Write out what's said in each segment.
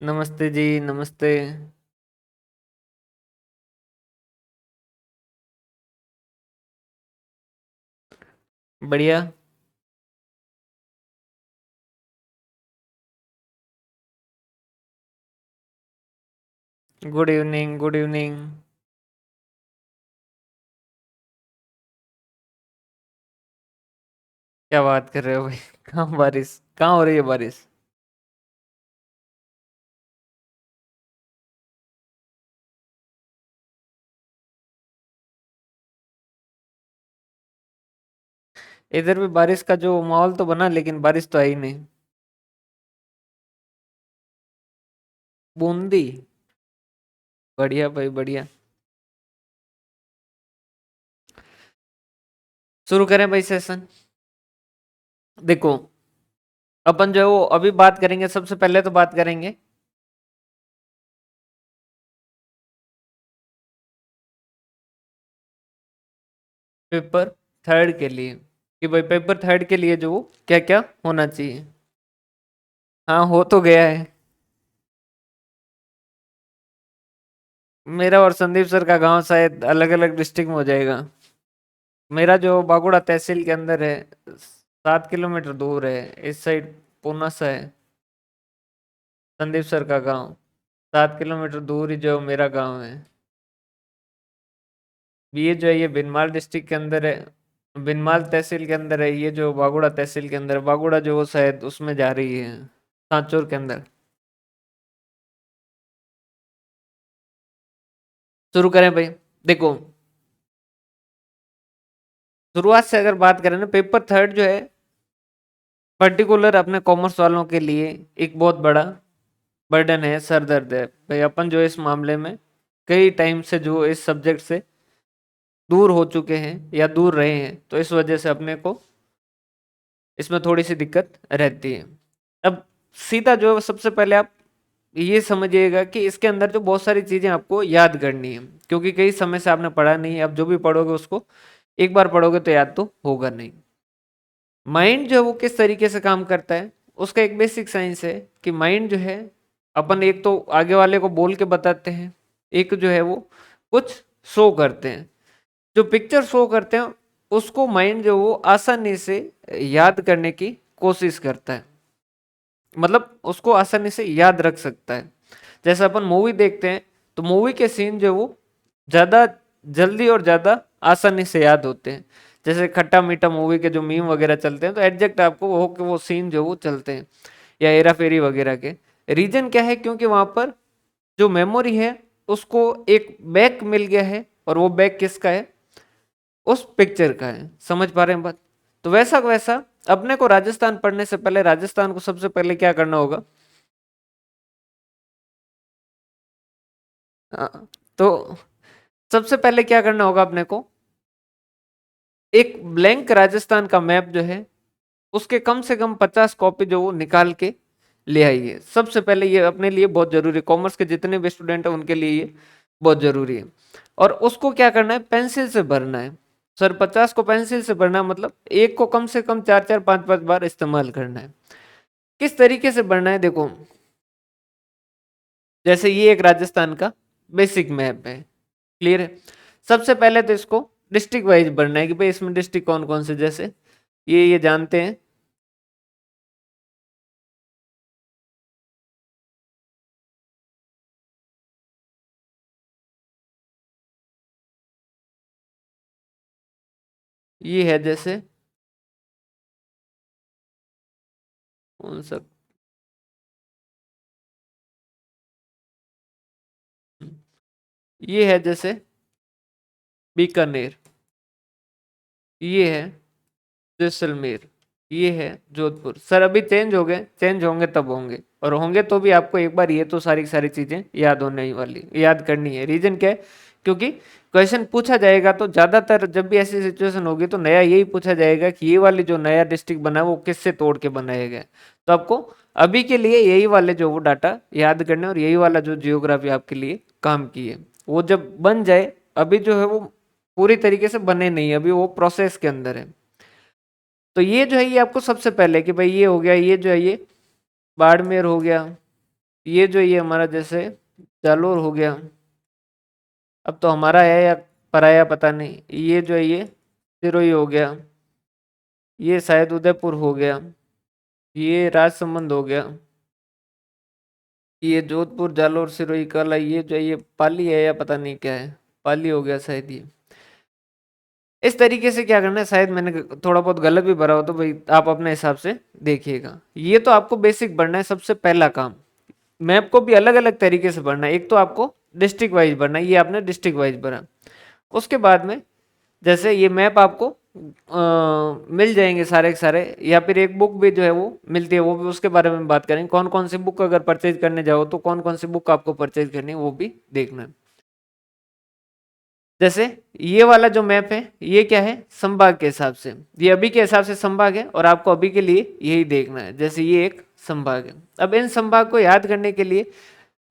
नमस्ते जी, नमस्ते। बढ़िया। Good evening, good evening. क्या बात कर रहे हो भाई? कहाँ बारिश? कहाँ हो रही है बारिश? इधर भी बारिश का जो माहौल तो बना, लेकिन बारिश तो आई नहीं। बूंदी। बढ़िया भाई, बढ़िया। शुरू करें भाई सेशन। देखो, अपन जो है वो अभी बात करेंगे, सबसे पहले तो बात करेंगे पेपर थर्ड के लिए, कि भाई पेपर थर्ड के लिए जो क्या क्या होना चाहिए। हाँ, हो तो गया है। मेरा और संदीप सर का गांव शायद अलग अलग डिस्ट्रिक्ट में हो जाएगा। मेरा जो बागुड़ा तहसील के अंदर है, 7 किलोमीटर दूर है इस साइड, पूना है संदीप सर का गांव। 7 किलोमीटर दूर ही जो मेरा गांव है। ये जो है ये बिनमाल डिस्ट्रिक्ट के अंदर है, बिनमाल तहसील के अंदर है। ये जो बागुड़ा तहसील के अंदर है, बागुड़ा जो वो शायद उसमें जा रही है, सांचौर के अंदर। शुरू करें भाई। देखो, शुरुआत से अगर बात करें ना, पेपर थर्ड जो है पर्टिकुलर अपने कॉमर्स वालों के लिए एक बहुत बड़ा बर्डन है, सरदर्द है भाई। अपन जो इस मामले में कई टाइम से जो इस सब्जेक्ट से दूर हो चुके हैं या दूर रहे हैं, तो इस वजह से अपने को इसमें थोड़ी सी दिक्कत रहती है। अब सीधा जो है सबसे पहले आप ये समझिएगा कि इसके अंदर जो बहुत सारी चीजें आपको याद करनी है, क्योंकि कई समय से आपने पढ़ा नहीं है। अब जो भी पढ़ोगे उसको एक बार पढ़ोगे तो याद तो होगा नहीं। माइंड जो है वो किस तरीके से काम करता है, उसका एक बेसिक साइंस है कि माइंड जो है, अपन एक तो आगे वाले को बोल के बताते हैं, एक जो है वो कुछ शो करते हैं। जो पिक्चर शो करते हैं उसको माइंड जो वो आसानी से याद करने की कोशिश करता है, मतलब उसको आसानी से याद रख सकता है। जैसे अपन मूवी देखते हैं, तो मूवी के सीन जो वो ज्यादा जल्दी और ज्यादा आसानी से याद होते हैं। जैसे खट्टा मीठा मूवी के जो मीम वगैरह चलते हैं, तो एग्जैक्ट आपको वो के वो सीन जो वो चलते हैं, या हेरा फेरी वगैरह के। रीजन क्या है? क्योंकि वहां पर जो मेमोरी है उसको एक बैक मिल गया है, और वो बैक किसका है? उस पिक्चर का है। समझ पा रहे हैं बात? तो वैसा वैसा अपने को राजस्थान पढ़ने से पहले, राजस्थान को सबसे पहले क्या करना होगा? हाँ, तो सबसे पहले क्या करना होगा अपने को? एक ब्लैंक राजस्थान का मैप जो है उसके कम से कम 50 कॉपी जो वो निकाल के ले आइए। सबसे पहले ये अपने लिए बहुत जरूरी है, कॉमर्स के जितने भी स्टूडेंट हैं उनके लिए ये बहुत जरूरी है। और उसको क्या करना है? पेंसिल से भरना है। सर, 50 को पेंसिल से भरना है, मतलब एक को कम से कम 4 4 5 5 बार इस्तेमाल करना है। किस तरीके से भरना है? देखो, जैसे ये एक राजस्थान का बेसिक मैप है, क्लियर है। सबसे पहले तो इसको डिस्ट्रिक्ट वाइज भरना है कि भाई इसमें डिस्ट्रिक्ट कौन कौन से, जैसे ये जानते हैं। ये है जैसे कौन सा, ये है जैसे बीकानेर, ये है जैसलमेर, ये है जोधपुर। सर अभी चेंज हो गए, चेंज होंगे तब होंगे, और होंगे तो भी आपको एक बार ये तो सारी की सारी चीजें याद होने ही वाली, याद करनी है। रीजन क्या है? क्योंकि क्वेश्चन पूछा जाएगा तो ज्यादातर जब भी ऐसी सिचुएशन होगी तो नया यही पूछा जाएगा कि ये वाली जो नया डिस्ट्रिक्ट बना है वो किससे तोड़ के बनाया गया है। तो आपको अभी के लिए यही वाले जो वो डाटा याद करने, और यही वाला जो जियोग्राफी आपके लिए काम की है, वो जब बन जाए, अभी जो है वो पूरी तरीके से बने नहीं, अभी वो प्रोसेस के अंदर है। तो ये जो है ये आपको सबसे पहले कि भाई ये हो गया, ये जो है ये बाड़मेर हो गया, ये जो ये हमारा जैसे जालोर हो गया, अब तो हमारा है या पराया पता नहीं। ये जो है ये सिरोही हो गया, ये शायद उदयपुर हो गया, ये राजसमंद हो गया, ये जोधपुर जालोर सिरोही कला, ये जो है ये पाली है या पता नहीं क्या है, पाली हो गया शायद ये। इस तरीके से क्या करना है, शायद मैंने थोड़ा बहुत गलत भी भरा हो तो भाई आप अपने हिसाब से देखिएगा। ये तो आपको बेसिक बढ़ना है, सबसे पहला काम। मैप को भी अलग अलग तरीके से बढ़ना है। एक तो आपको डिस्ट्रिक्ट वाइज बढ़ना है, ये आपने डिस्ट्रिक्ट वाइज भरा। उसके बाद में जैसे ये मैप आपको मिल जाएंगे सारे के सारे, या फिर एक बुक भी जो है वो मिलती है, वो भी उसके बारे में बात करेंगे। कौन कौन सी बुक अगर परचेज करने जाओ तो कौन कौन सी बुक आपको परचेज करनी है वो भी देखना है। जैसे ये वाला जो मैप है ये क्या है, संभाग के हिसाब से, ये अभी के हिसाब से संभाग है और आपको अभी के लिए यही देखना है। जैसे ये एक संभाग है। अब इन संभाग को याद करने के लिए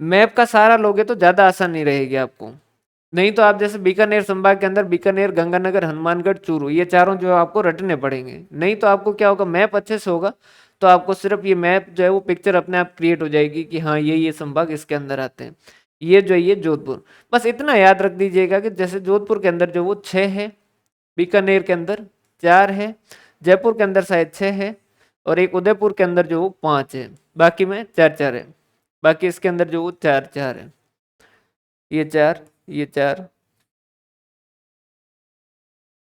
मैप का सहारा लोगे तो ज्यादा आसान नहीं रहेगी आपको। नहीं तो आप जैसे बीकानेर संभाग के अंदर बीकानेर, गंगानगर, हनुमानगढ़, चूरू, ये चारों जो है आपको रटने पड़ेंगे। नहीं तो आपको क्या होगा, मैप अच्छे से होगा तो आपको सिर्फ ये मैप जो है वो पिक्चर अपने आप क्रिएट हो जाएगी कि हाँ ये संभाग इसके अंदर आते हैं। ये जो है ये जोधपुर, बस इतना याद रख दीजिएगा कि जैसे जोधपुर के अंदर जो वो 6 है, बीकानेर के अंदर 4 है, जयपुर के अंदर शायद 6 है, और एक उदयपुर के अंदर जो वो 5 है, बाकी में 4 4 है। बाकी इसके अंदर जो वो 4 4 है, ये 4, ये 4।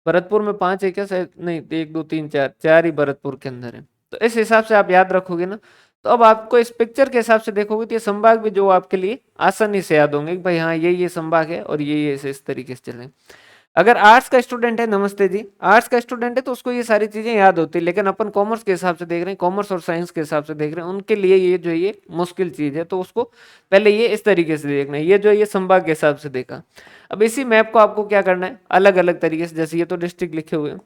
भरतपुर में 5 है क्या, शायद नहीं, 1 2 3 4, 4 ही भरतपुर के अंदर है। तो इस हिसाब से आप याद रखोगे ना, तो अब आपको इस पिक्चर के हिसाब से देखोगे तो ये संभाग भी जो आपके लिए आसानी से याद होंगे कि भाई हाँ ये संभाग है और ये इस तरीके से चलें। अगर आर्ट्स का स्टूडेंट है, नमस्ते जी, आर्ट्स का स्टूडेंट है तो उसको ये सारी चीजें याद होती है, लेकिन अपन कॉमर्स के हिसाब से देख रहे हैं, कॉमर्स और साइंस के हिसाब से देख रहे हैं, उनके लिए ये जो है ये मुश्किल चीज है। तो उसको पहले ये इस तरीके से देखना है, ये जो है ये संभाग के हिसाब से देखा। अब इसी मैप को आपको क्या करना है, अलग अलग तरीके से, जैसे ये तो डिस्ट्रिक्ट लिखे हुए हैं,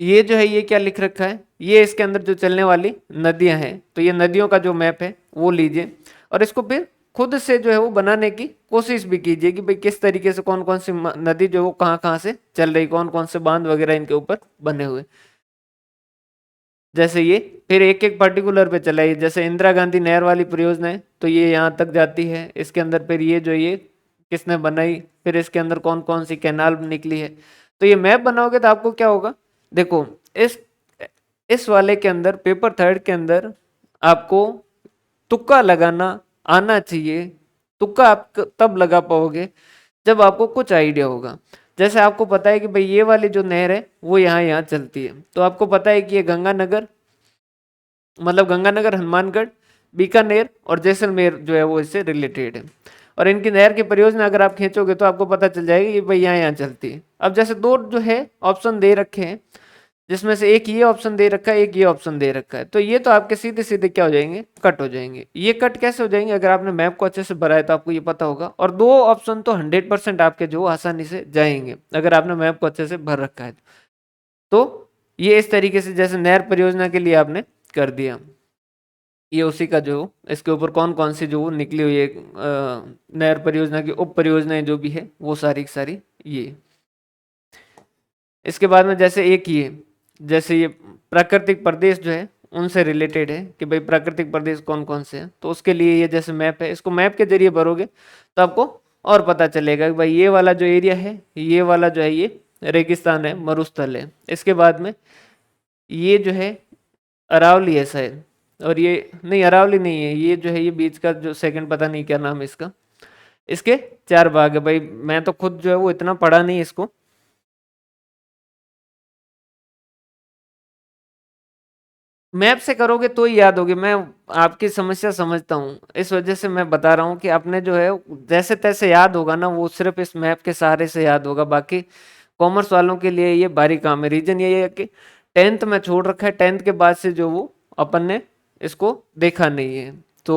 ये जो है ये क्या लिख रखा है, ये इसके अंदर जो चलने वाली नदियां हैं, तो ये नदियों का जो मैप है वो लीजिए और इसको फिर खुद से जो है वो बनाने की कोशिश भी कीजिए कि भाई किस तरीके से कौन कौन सी नदी जो है वो कहाँ कहाँ से चल रही, कौन कौन से बांध वगैरह इनके ऊपर बने हुए। जैसे ये फिर एक एक पर्टिकुलर पे चला है, जैसे इंदिरा गांधी नहर वाली परियोजना है तो ये यहाँ तक जाती है, इसके अंदर फिर ये जो ये किसने बनाई, फिर इसके अंदर कौन कौन सी कैनाल निकली है। तो ये मैप बनाओगे तो आपको क्या होगा, देखो इस इस वाले के अंदर पेपर थर्ड के अंदर आपको तुक्का लगाना आना चाहिए। तुक्का आप तब लगा पाओगे जब आपको कुछ आइडिया होगा। जैसे आपको पता है कि भाई ये वाली जो नहर है वो यहाँ यहाँ चलती है, तो आपको पता है कि ये गंगानगर, मतलब गंगानगर, हनुमानगढ़, बीकानेर और जैसलमेर जो है वो इससे रिलेटेड है। और इनकी नहर की परियोजना अगर आप खींचोगे तो आपको पता चल जाएगा कि भाई यहाँ यहाँ चलती है। अब जैसे दो जो है ऑप्शन दे रखे हैं, जिसमें से एक ये ऑप्शन दे रखा है, एक ये ऑप्शन दे रखा है, तो ये तो आपके सीधे सीधे क्या हो जाएंगे, कट हो जाएंगे। ये कट कैसे हो जाएंगे, अगर आपने मैप को अच्छे से भरा है तो आपको ये पता होगा। और दो ऑप्शन तो 100% आपके जो आसानी से जाएंगे अगर आपने मैप को अच्छे से भर रखा है। तो ये इस तरीके से जैसे नहर परियोजना के लिए आपने कर दिया, ये उसी का जो इसके ऊपर कौन कौन सी जो निकली हुई है नहर परियोजना की उप परियोजनाएं जो भी है वो सारी की सारी ये। इसके बाद में जैसे एक ये, जैसे ये प्राकृतिक प्रदेश जो है उनसे रिलेटेड है कि भाई प्राकृतिक प्रदेश कौन कौन से हैं, तो उसके लिए ये जैसे मैप है, इसको मैप के जरिए भरोगे तो आपको और पता चलेगा कि भाई ये वाला जो एरिया है, ये वाला जो है ये रेगिस्तान है, मरुस्थल है। इसके बाद में ये जो है अरावली है शायद, और ये नहीं अरावली नहीं है, ये जो है ये बीच का जो सेकंड पता नहीं क्या नाम है इसका। इसके 4 भाग है भाई, मैं तो खुद जो है वो इतना पढ़ा नहीं इसको। मैप से करोगे तो ही याद होगी, मैं आपकी समस्या समझता हूँ, इस वजह से मैं बता रहा हूँ कि आपने जो है जैसे तैसे याद होगा ना, वो सिर्फ इस मैप के सहारे से याद होगा। बाकी कॉमर्स वालों के लिए ये भारी काम है। रीजन ये है कि 10th में छोड़ रखा है, 10th के बाद से जो वो अपन ने इसको देखा नहीं है। तो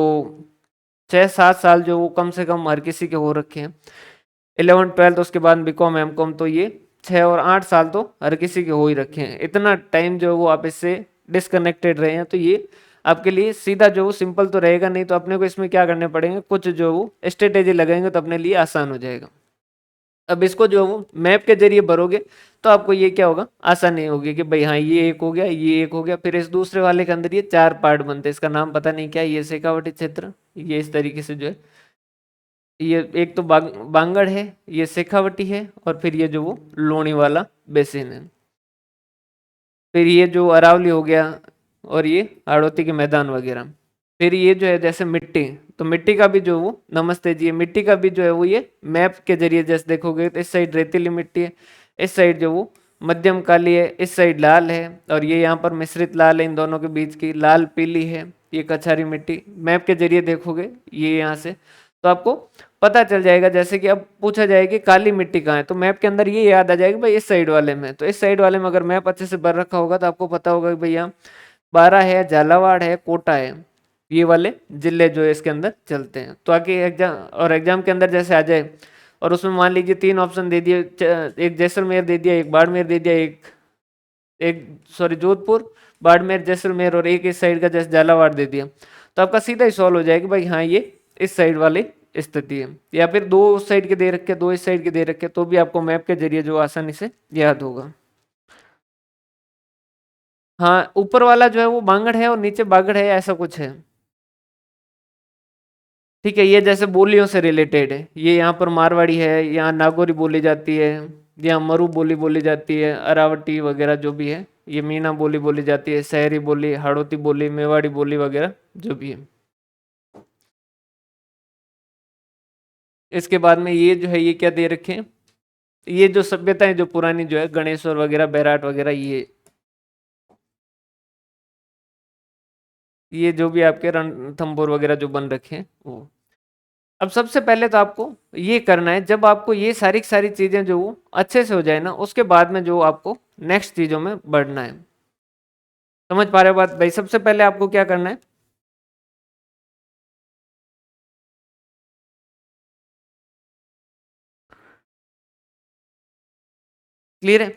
6 7 साल जो वो कम से कम हर किसी के हो रखे हैं, 11th 12th उसके बाद बीकॉम एमकॉम, तो ये 6 और 8 साल तो हर किसी के हो ही रखे हैं। इतना टाइम जो वो आप इससे डिस्कनेक्टेड रहे हैं, तो ये आपके लिए सीधा जो वो सिंपल तो रहेगा नहीं, तो अपने को इसमें क्या करने पड़ेंगे, कुछ जो वो स्ट्रेटेजी लगाएंगे तो अपने लिए आसान हो जाएगा। अब इसको जो वो मैप के जरिए भरोगे तो आपको ये क्या होगा, आसानी होगी कि भाई हाँ ये एक हो गया, ये एक हो गया, फिर इस दूसरे वाले के अंदर ये 4 पार्ट बनते हैं, इसका नाम पता नहीं क्या है, ये शेखावटी क्षेत्र, ये इस तरीके से जो है, ये एक तो बांगड़ है, ये शेखावटी है, और फिर ये जो वो लोनी वाला बेसिन है, फिर ये जो अरावली हो गया, और ये हाड़ौती के मैदान वगैरह। फिर ये जो है जैसे मिट्टी, तो मिट्टी का भी जो वो, नमस्ते जी, ये मिट्टी का भी जो है वो ये मैप के जरिए जैसे देखोगे तो इस साइड रेतीली मिट्टी है, इस साइड जो वो मध्यम काली है, इस साइड लाल है, और ये यहाँ पर मिश्रित लाल है, इन दोनों के बीच की लाल पीली है, ये कछारी मिट्टी। मैप के जरिए देखोगे ये यहाँ से तो आपको पता चल जाएगा। जैसे कि अब पूछा जाए कि काली मिट्टी कहाँ है, तो मैप के अंदर ये याद आ जाएगा भाई इस साइड वाले में, तो इस साइड वाले में अगर मैप अच्छे से भर रखा होगा तो आपको पता होगा कि भाई यहाँ बारा है, झालावाड़ है, कोटा है, ये वाले जिले जो है इसके अंदर चलते हैं। तो आगे एग्जाम, और एग्जाम के अंदर जैसे आ जाए और उसमें मान लीजिए 3 ऑप्शन दे दिए, एक जैसलमेर दे दिया, एक बाड़मेर दे दिया, एक एक सॉरी जोधपुर, बाड़मेर, जैसलमेर, और एक इस साइड का जैसे झालावाड़ दे दिया, तो आपका सीधा ही सॉल्व हो जाएगा भाई हाँ ये इस साइड वाली स्थिति है। या फिर 2 उस साइड के दे रखे, 2 इस साइड के दे रखे, तो भी आपको मैप के जरिए जो आसानी से याद होगा। हाँ, ऊपर वाला जो है वो बांगड़ है और नीचे बागड़ है, ऐसा कुछ है। ठीक है, ये जैसे बोलियों से रिलेटेड है, ये यहाँ पर मारवाड़ी है, यहाँ नागौरी बोली जाती है, यहाँ मरु बोली बोली जाती है, अरावटी वगैरह जो भी है, ये मीना बोली बोली जाती है, शहरी बोली, हाड़ौती बोली, मेवाड़ी बोली वगैरह जो भी है। इसके बाद में ये जो है ये क्या दे रखे हैं, ये जो सभ्यताएं जो पुरानी जो है गणेश्वर वगैरह, बैराट वगैरह, ये जो भी आपके रणथंभौर वगैरह जो बन रखे हैं वो। अब सबसे पहले तो आपको ये करना है, जब आपको ये सारी सारी चीजें जो वो अच्छे से हो जाए ना, उसके बाद में जो आपको नेक्स्ट चीजों में बढ़ना है। समझ पा रहे हो बात भाई? सबसे पहले आपको क्या करना है, क्लियर है?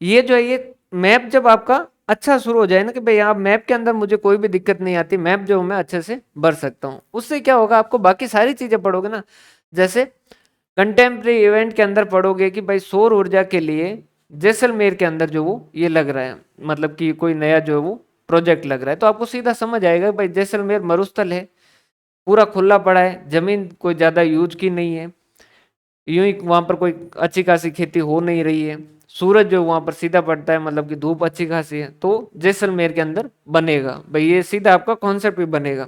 ये जो है ये मैप जब आपका अच्छा शुरू हो जाए ना कि भाई आप मैप के अंदर मुझे कोई भी दिक्कत नहीं आती, मैप जो मैं अच्छे से भर सकता हूँ, उससे क्या होगा, आपको बाकी सारी चीजें पढ़ोगे ना, जैसे कंटेम्प्रेरी इवेंट के अंदर पढ़ोगे कि भाई सौर ऊर्जा के लिए जैसलमेर के अंदर जो वो ये लग रहा है, मतलब कि कोई नया जो है वो प्रोजेक्ट लग रहा है, तो आपको सीधा समझ आएगा भाई जैसलमेर मरुस्थल है, पूरा खुला पड़ा है, जमीन कोई ज्यादा यूज की नहीं है, यूं ही वहां पर कोई अच्छी खासी खेती हो नहीं रही है, सूरज जो वहां पर सीधा पड़ता है, मतलब कि धूप अच्छी खासी है, तो जैसलमेर के अंदर बनेगा भाई, ये सीधा आपका कॉन्सेप्ट भी बनेगा।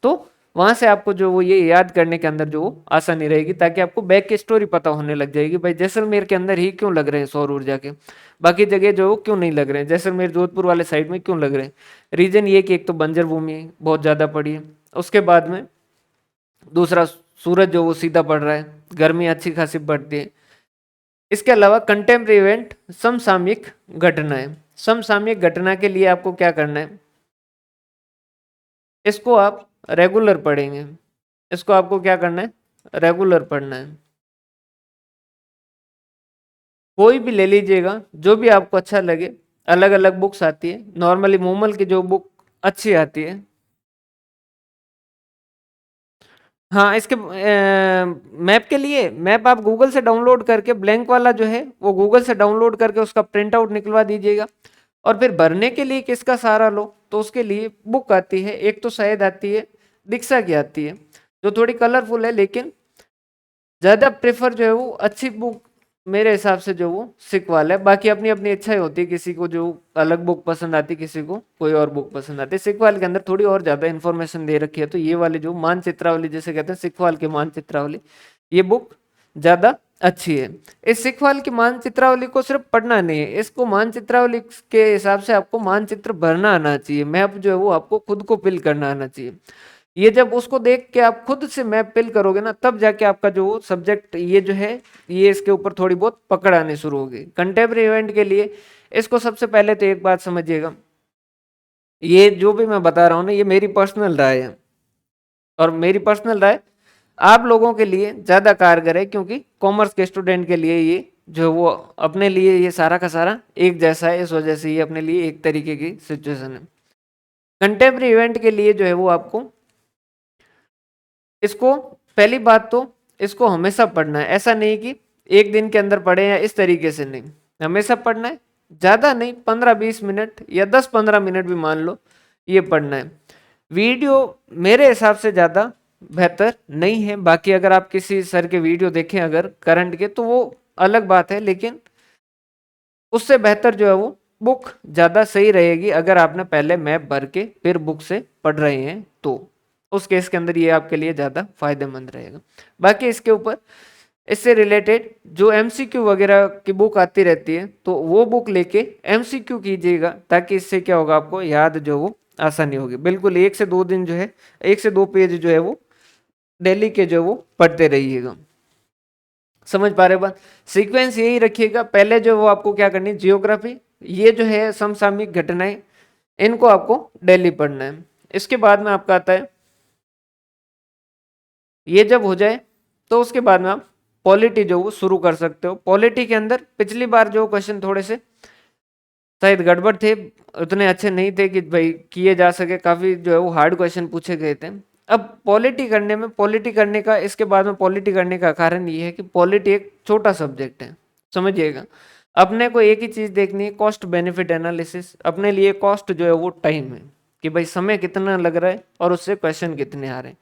तो वहां से आपको जो वो ये याद करने के अंदर जो वो आसानी रहेगी, ताकि आपको बैक की स्टोरी पता होने लग जाएगी भाई जैसलमेर के अंदर ही क्यों लग रहे हैं सौर ऊर्जा के, बाकी जगह जो क्यों नहीं लग रहे हैं, जैसलमेर जोधपुर वाले साइड में क्यों लग रहे हैं। रीजन ये कि एक तो बंजर भूमि बहुत ज्यादा पड़ी है, उसके बाद में दूसरा सूरज जो वो सीधा पड़ रहा है, गर्मी अच्छी खासी पड़ती है। इसके अलावा कंटेम्प्रेरी इवेंट, समसामयिक घटनाएं, समसामयिक घटना के लिए आपको क्या करना है, इसको आप रेगुलर पढ़ेंगे, इसको आपको क्या करना है, रेगुलर पढ़ना है। कोई भी ले लीजिएगा जो भी आपको अच्छा लगे, अलग अलग बुक्स आती है, नॉर्मली मूमल की जो बुक अच्छी आती है। हाँ, इसके मैप के लिए मैप आप गूगल से डाउनलोड करके, ब्लैंक वाला जो है वो गूगल से डाउनलोड करके उसका प्रिंट आउट निकलवा दीजिएगा। और फिर भरने के लिए किसका सहारा लो, तो उसके लिए बुक आती है, एक तो शायद आती है दीक्षा की आती है, जो थोड़ी कलरफुल है, लेकिन ज्यादा प्रेफर जो है वो अच्छी बुक मेरे हिसाब से जो वो सिकवाल है। बाकी अपनी अपनी इच्छा होती है, किसी को जो अलग बुक पसंद आती है, किसी को कोई और बुक पसंद आती है। सिकवाल के अंदर थोड़ी और ज्यादा इन्फॉर्मेशन दे रखी है, तो ये वाली जो मानचित्रावली जैसे कहते हैं, सिकवाल की मानचित्रावली, ये बुक ज्यादा अच्छी है। इस सिकवाल की मानचित्रावली को सिर्फ पढ़ना नहीं है, इसको मानचित्रावली के हिसाब से आपको मानचित्र भरना आना चाहिए, मैप जो है वो आपको खुद को फिल करना आना चाहिए। ये जब उसको देख के आप खुद से मैप फिल करोगे ना, तब जाके आपका जो सब्जेक्ट ये जो है ये इसके ऊपर थोड़ी बहुत पकड़ आने शुरू होगी। कंटेम्प्रेरी इवेंट के लिए इसको सबसे पहले तो एक बात समझिएगा, ये जो भी मैं बता रहा हूँ ना, ये मेरी पर्सनल राय है, और मेरी पर्सनल राय आप लोगों के लिए ज्यादा कारगर है, क्योंकि कॉमर्स के स्टूडेंट के लिए ये जो वो अपने लिए ये सारा का सारा एक जैसा है, इस वजह से ये अपने लिए एक तरीके की सिचुएशन है। कंटेम्प्रेरी इवेंट के लिए जो है वो आपको इसको, पहली बात तो इसको हमेशा पढ़ना है, ऐसा नहीं कि एक दिन के अंदर पढ़े या इस तरीके से नहीं, हमेशा पढ़ना है, ज्यादा नहीं, 15-20 मिनट या 10-15 मिनट भी मान लो ये पढ़ना है। वीडियो मेरे हिसाब से ज्यादा बेहतर नहीं है, बाकी अगर आप किसी सर के वीडियो देखें अगर करंट के तो वो अलग बात है, लेकिन उससे बेहतर जो है वो बुक ज्यादा सही रहेगी अगर आपने पहले मैप भर के फिर बुक से पढ़ रहे हैं तो उस केस के अंदर ये आपके लिए ज्यादा फायदेमंद रहेगा। बाकी इसके ऊपर इससे रिलेटेड जो एमसीक्यू वगैरह की बुक आती रहती है तो वो बुक लेके एमसीक्यू कीजिएगा, ताकि इससे क्या होगा आपको याद जो वो आसानी होगी। बिल्कुल 1 से 2 दिन जो है 1 से 2 पेज जो है वो डेली के जो वो पढ़ते रहिएगा। समझ पा रहे बात? सीक्वेंस यही रखिएगा, पहले जो वो आपको क्या करनी है, जियोग्राफी, ये जो है समसामयिक घटनाएं, इनको आपको डेली पढ़ना है। इसके बाद में आपका आता है, ये जब हो जाए तो उसके बाद में आप पॉलिटी जो वो शुरू कर सकते हो। पॉलिटी के अंदर पिछली बार जो क्वेश्चन थोड़े से शायद गड़बड़ थे, उतने अच्छे नहीं थे कि भाई किए जा सके, काफी जो है वो हार्ड क्वेश्चन पूछे गए थे। अब पॉलिटी करने का, इसके बाद में पॉलिटी करने का कारण ये है कि पॉलिटी एक छोटा सब्जेक्ट है, समझिएगा। अपने को एक ही चीज देखनी है, कॉस्ट बेनिफिट एनालिसिस। अपने लिए कॉस्ट जो है वो टाइम है, कि भाई समय कितना लग रहा है और उससे क्वेश्चन कितने आ रहे हैं।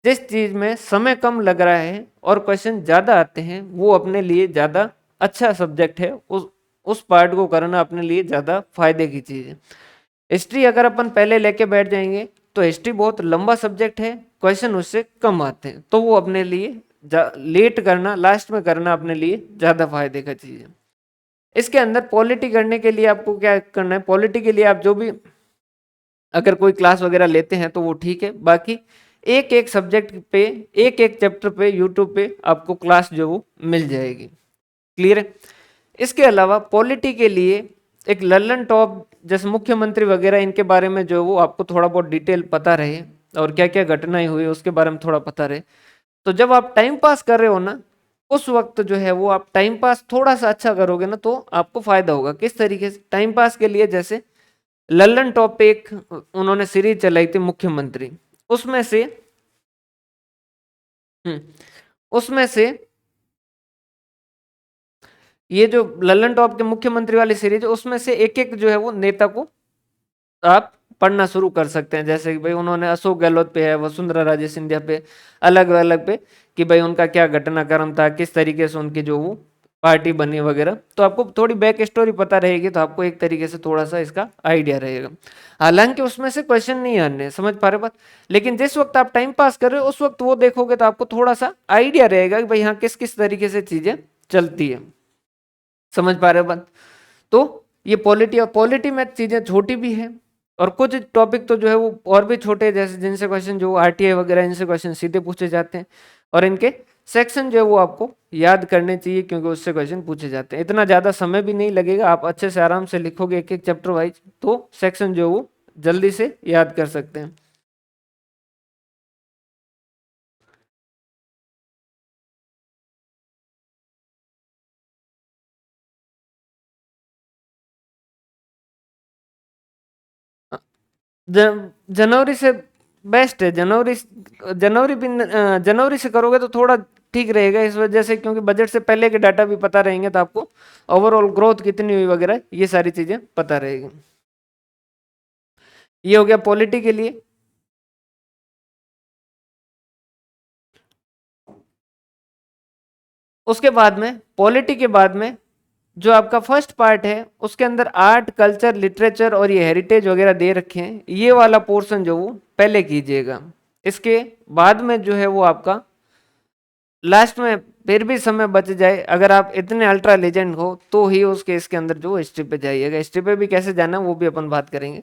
जिस चीज में समय कम लग रहा है और क्वेश्चन ज्यादा आते हैं वो अपने लिए ज्यादा अच्छा सब्जेक्ट है, उस पार्ट को करना अपने लिए ज्यादा फायदे की चीज है। हिस्ट्री अगर अपन पहले लेके बैठ जाएंगे तो हिस्ट्री बहुत लंबा सब्जेक्ट है, क्वेश्चन उससे कम आते हैं, तो वो अपने लिए लेट करना, लास्ट में करना अपने लिए ज्यादा फायदे का चीज है। इसके अंदर पॉलिटी करने के लिए आपको क्या करना है, पॉलिटी के लिए आप जो भी अगर कोई क्लास वगैरह लेते हैं तो वो ठीक है, बाकी एक एक सब्जेक्ट पे, एक एक चैप्टर पे यूट्यूब पे आपको क्लास जो वो मिल जाएगी। क्लियर है? इसके अलावा पॉलिटी के लिए एक लल्लन टॉप जैसे मुख्यमंत्री वगैरह, इनके बारे में जो वो आपको थोड़ा बहुत डिटेल पता रहे और क्या क्या घटनाएं हुई उसके बारे में थोड़ा पता रहे, तो जब आप टाइम पास कर रहे हो ना, उस वक्त जो है वो आप टाइम पास थोड़ा सा अच्छा करोगे ना तो आपको फायदा होगा। किस तरीके से? टाइम पास के लिए जैसे लल्लन टॉप पे एक उन्होंने सीरीज चलाई थी मुख्यमंत्री, उसमें से हम्म उसमें से ये जो लल्लन टॉप के मुख्यमंत्री वाली सीरीज है उसमें से एक एक जो है वो नेता को आप पढ़ना शुरू कर सकते हैं। जैसे कि भाई उन्होंने अशोक गहलोत पे है, वसुंधरा राजे सिंधिया पे, अलग अलग पे, कि भाई उनका क्या घटनाक्रम था, किस तरीके से उनकी जो वो पार्टी बनी वगैरह, तो आपको थोड़ी बैक स्टोरी पता रहेगी तो आपको एक तरीके से थोड़ा सा इसका आइडिया रहेगा। हालांकि उसमें से क्वेश्चन नहीं आने, समझ पा रहे बात? लेकिन जिस वक्त आप टाइम पास कर रहे हो उस वक्त वो देखोगे तो आपको थोड़ा सा आइडिया रहेगा कि भाई हाँ किस किस तरीके से चीजें चलती है। समझ पा रहे हो बात? तो ये पॉलिटी, और पॉलिटी में चीजें छोटी भी है और कुछ टॉपिक तो जो है वो और भी छोटे हैं, जैसे जिनसे क्वेश्चन जो आरटीआई वगैरह इनसे क्वेश्चन सीधे पूछे जाते हैं, और इनके सेक्शन जो है वो आपको याद करने चाहिए क्योंकि उससे क्वेश्चन पूछे जाते हैं। इतना ज्यादा समय भी नहीं लगेगा, आप अच्छे से आराम से लिखोगे एक एक चैप्टर वाइज तो सेक्शन जो है वो जल्दी से याद कर सकते हैं। जनवरी से बेस्ट है। जनवरी भी जनवरी से करोगे तो थोड़ा ठीक रहेगा इस वजह से क्योंकि बजट से पहले के डाटा भी पता रहेंगे तो आपको ओवरऑल ग्रोथ कितनी हुई वगैरह ये सारी चीजें पता रहेगी। ये हो गया पॉलिटी के लिए। उसके बाद में पॉलिटी के बाद में जो आपका फर्स्ट पार्ट है उसके अंदर आर्ट कल्चर लिटरेचर और ये हेरिटेज वगैरह दे रखे हैं, ये वाला पोर्शन जो वो पहले कीजिएगा। इसके बाद में जो है वो आपका लास्ट में फिर भी समय बच जाए, अगर आप इतने अल्ट्रा लेजेंड हो तो ही उस केस के अंदर जो हिस्ट्री पे जाइएगा। हिस्ट्री पे भी कैसे जाना है वो भी अपन बात करेंगे।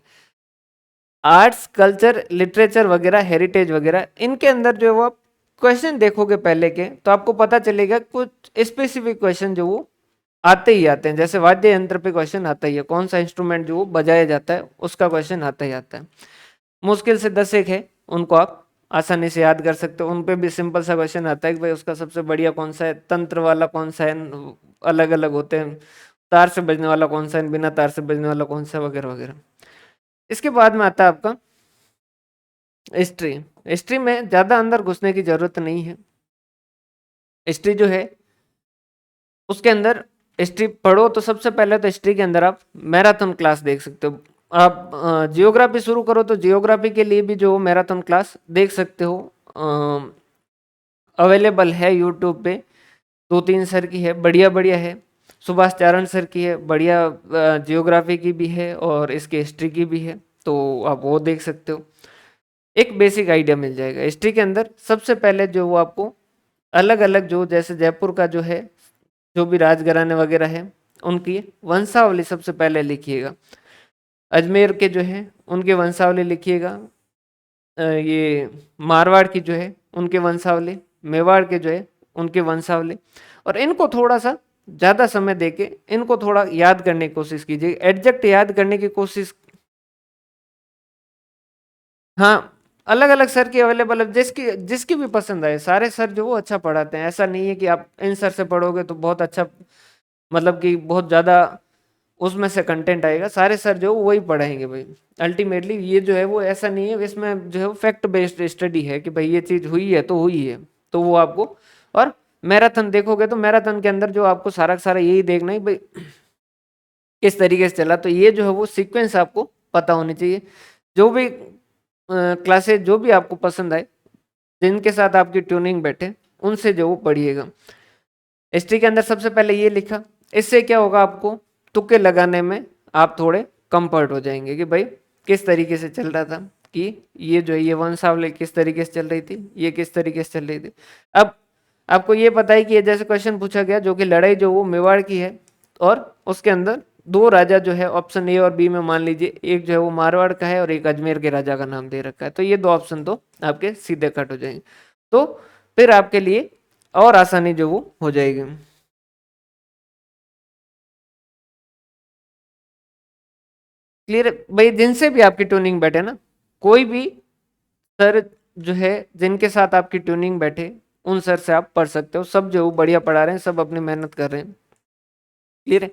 आर्ट्स कल्चर लिटरेचर वगैरह हेरिटेज वगैरह इनके अंदर जो है वो आप क्वेश्चन देखोगे पहले के तो आपको पता चलेगा कुछ स्पेसिफिक क्वेश्चन जो वो आते ही आते हैं। जैसे वाद्य यंत्र पे क्वेश्चन आता ही है, कौन सा इंस्ट्रूमेंट जो वो बजाया जाता है उसका क्वेश्चन आता ही आता है। मुश्किल से 10 एक है, उनको आप आसानी से याद कर सकते हो। उन पे भी सिंपल सा क्वेश्चन आता है कि भाई उसका सबसे बढ़िया कौन सा है, तंत्र वाला कौन सा है, अलग अलग होते हैं, तार से बजने वाला कौन सा है, बिना तार से बजने वाला कौन सा, वगैरह वगैरह। इसके बाद में आता है आपका हिस्ट्री। हिस्ट्री में ज्यादा अंदर घुसने की जरूरत नहीं है। हिस्ट्री जो है उसके अंदर हिस्ट्री पढ़ो तो सबसे पहले तो हिस्ट्री के अंदर आप मैराथन क्लास देख सकते हो। आप जियोग्राफी शुरू करो तो जियोग्राफी के लिए भी जो मैराथन क्लास देख सकते हो, अवेलेबल है यूट्यूब पे। 2-3 सर की है, बढ़िया बढ़िया है। सुभाष चारण सर की है, बढ़िया जियोग्राफी की भी है और इसकी हिस्ट्री की भी है, तो आप वो देख सकते हो। एक बेसिक आइडिया मिल जाएगा हिस्ट्री के अंदर। सबसे पहले जो वो आपको अलग अलग, जो जैसे जयपुर का जो है, जो भी राजघराने वगैरह है उनकी वंशावली सबसे पहले लिखिएगा। अजमेर के जो है उनके वंशावली लिखिएगा। ये मारवाड़ की जो है उनके वंशावली, मेवाड़ के जो है उनके वंशावली। और इनको थोड़ा सा ज़्यादा समय देके इनको थोड़ा याद करने की कोशिश कीजिए, एग्जैक्ट याद करने की कोशिश। हाँ, अलग अलग सर की अवेलेबल है, जिसकी जिसकी भी पसंद आए। सारे सर जो वो अच्छा पढ़ाते हैं, ऐसा नहीं है कि आप इन सर से पढ़ोगे तो बहुत अच्छा, मतलब कि बहुत ज़्यादा उसमें से कंटेंट आएगा। सारे सर जो वही पढ़ाएंगे भाई। अल्टीमेटली ये जो है वो ऐसा नहीं है, इसमें जो है फैक्ट बेस्ड स्टडी है कि भाई ये चीज़ हुई है तो हुई है, तो वो आपको। और मैराथन देखोगे तो मैराथन के अंदर जो आपको सारा का सारा यही देखना है भाई किस तरीके से चला, तो ये जो है वो सीक्वेंस आपको पता होनी चाहिए। जो भी क्लासेज जो भी आपको पसंद आए, जिनके साथ आपकी ट्यूनिंग बैठे, उनसे जो वो पढ़िएगा। हिस्ट्री के अंदर सबसे पहले ये लिखा। इससे क्या होगा, आपको तुक्के लगाने में आप थोड़े कंफर्ट हो जाएंगे कि भाई किस तरीके से चल रहा था, कि ये जो है ये वंशावली किस तरीके से चल रही थी, ये किस तरीके से चल रही थी। अब आपको ये पता है कि ये जैसे क्वेश्चन पूछा गया जो कि लड़ाई जो वो मेवाड़ की है, और उसके अंदर दो राजा जो है ऑप्शन ए और बी में मान लीजिए, एक जो है वो मारवाड़ का है और एक अजमेर के राजा का नाम दे रखा है, तो ये दो ऑप्शन तो आपके सीधे कट हो जाएंगे। तो फिर आपके लिए और आसानी जो वो हो जाएगी। क्लियर भाई, जिनसे भी आपकी ट्यूनिंग बैठे ना, कोई भी सर जो है जिनके साथ आपकी ट्यूनिंग बैठे, उन सर से आप पढ़ सकते हो। सब जो बढ़िया पढ़ा रहे हैं, सब अपनी मेहनत कर रहे हैं। क्लियर है।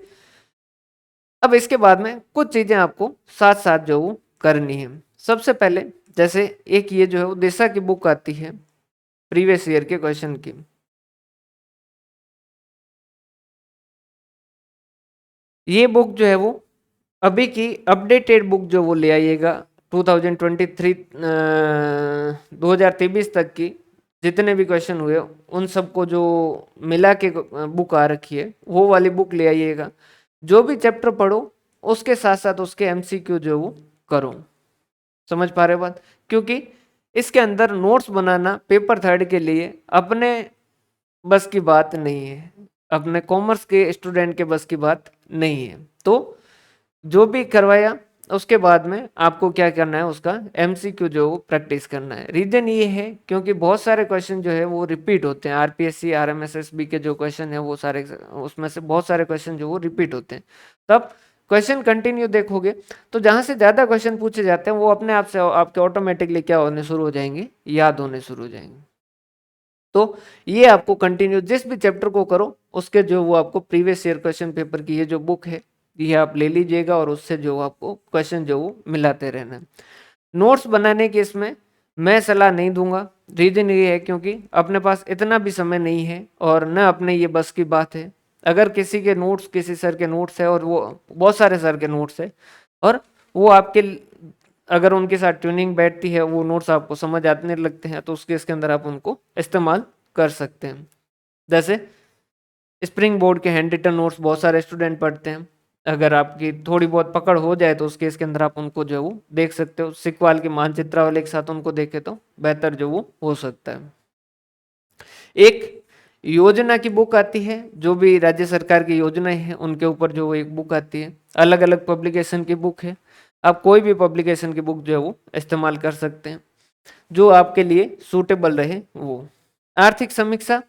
अब इसके बाद में कुछ चीजें आपको साथ साथ जो वो करनी है। सबसे पहले जैसे एक ये जो है वो दिशा की बुक आती है प्रीवियस ईयर के क्वेश्चन की। ये बुक जो है वो अभी की अपडेटेड बुक जो वो ले आइएगा। 2023 2023 तक की जितने भी क्वेश्चन हुए उन सबको जो मिला के बुक आ रखी है, वो वाली बुक ले आइएगा। जो भी चैप्टर पढ़ो उसके साथ साथ उसके एमसीक्यू जो वो करो। समझ पा रहे हो बात? क्योंकि इसके अंदर नोट्स बनाना पेपर थर्ड के लिए अपने बस की बात नहीं है, अपने कॉमर्स के स्टूडेंट के बस की बात नहीं है। तो जो भी करवाया उसके बाद में आपको क्या करना है, उसका एमसीक्यू जो प्रैक्टिस करना है। रीजन ये है क्योंकि बहुत सारे क्वेश्चन जो है वो रिपीट होते हैं। आरपीएससी आरएमएसएसबी के जो क्वेश्चन है वो सारे, उसमें से बहुत सारे क्वेश्चन जो वो रिपीट होते हैं। तब क्वेश्चन कंटिन्यू देखोगे तो जहां से ज्यादा क्वेश्चन पूछे जाते हैं वो अपने आप से आपके ऑटोमेटिकली क्या होने शुरू हो जाएंगे, याद होने शुरू हो जाएंगे। तो ये आपको कंटिन्यू जिस भी चैप्टर को करो उसके जो वो आपको प्रीवियस ईयर क्वेश्चन पेपर की ये जो बुक है ये आप ले लीजिएगा, और उससे जो आपको क्वेश्चन जो वो मिलाते रहना है। नोट्स बनाने की इसमें मैं सलाह नहीं दूंगा। रीजन ये है क्योंकि अपने पास इतना भी समय नहीं है और न अपने ये बस की बात है। अगर किसी के नोट्स, किसी सर के नोट्स है, और वो बहुत सारे सर के नोट्स है, और वो आपके अगर उनके साथ ट्यूनिंग बैठती है, वो नोट्स आपको समझ आने लगते हैं, तो उस केस के अंदर आप उनको इस्तेमाल कर सकते हैं। जैसे स्प्रिंग बोर्ड के हैंड रिटन नोट्स बहुत सारे स्टूडेंट पढ़ते हैं। अगर आपकी थोड़ी बहुत पकड़ हो जाए तो उस केस के अंदर आप उनको जो है वो देख सकते हो। सिकवाल के मानचित्र वाले के साथ उनको देखे तो बेहतर जो वो हो सकता है। एक योजना की बुक आती है, जो भी राज्य सरकार की योजनाएं हैं उनके ऊपर जो वो एक बुक आती है। अलग अलग पब्लिकेशन की बुक है। आप कोई भी पब्लिकेशन की बुक जो है वो इस्तेमाल कर सकते हैं, जो आपके लिए सूटेबल रहे वो। आर्थिक समीक्षा,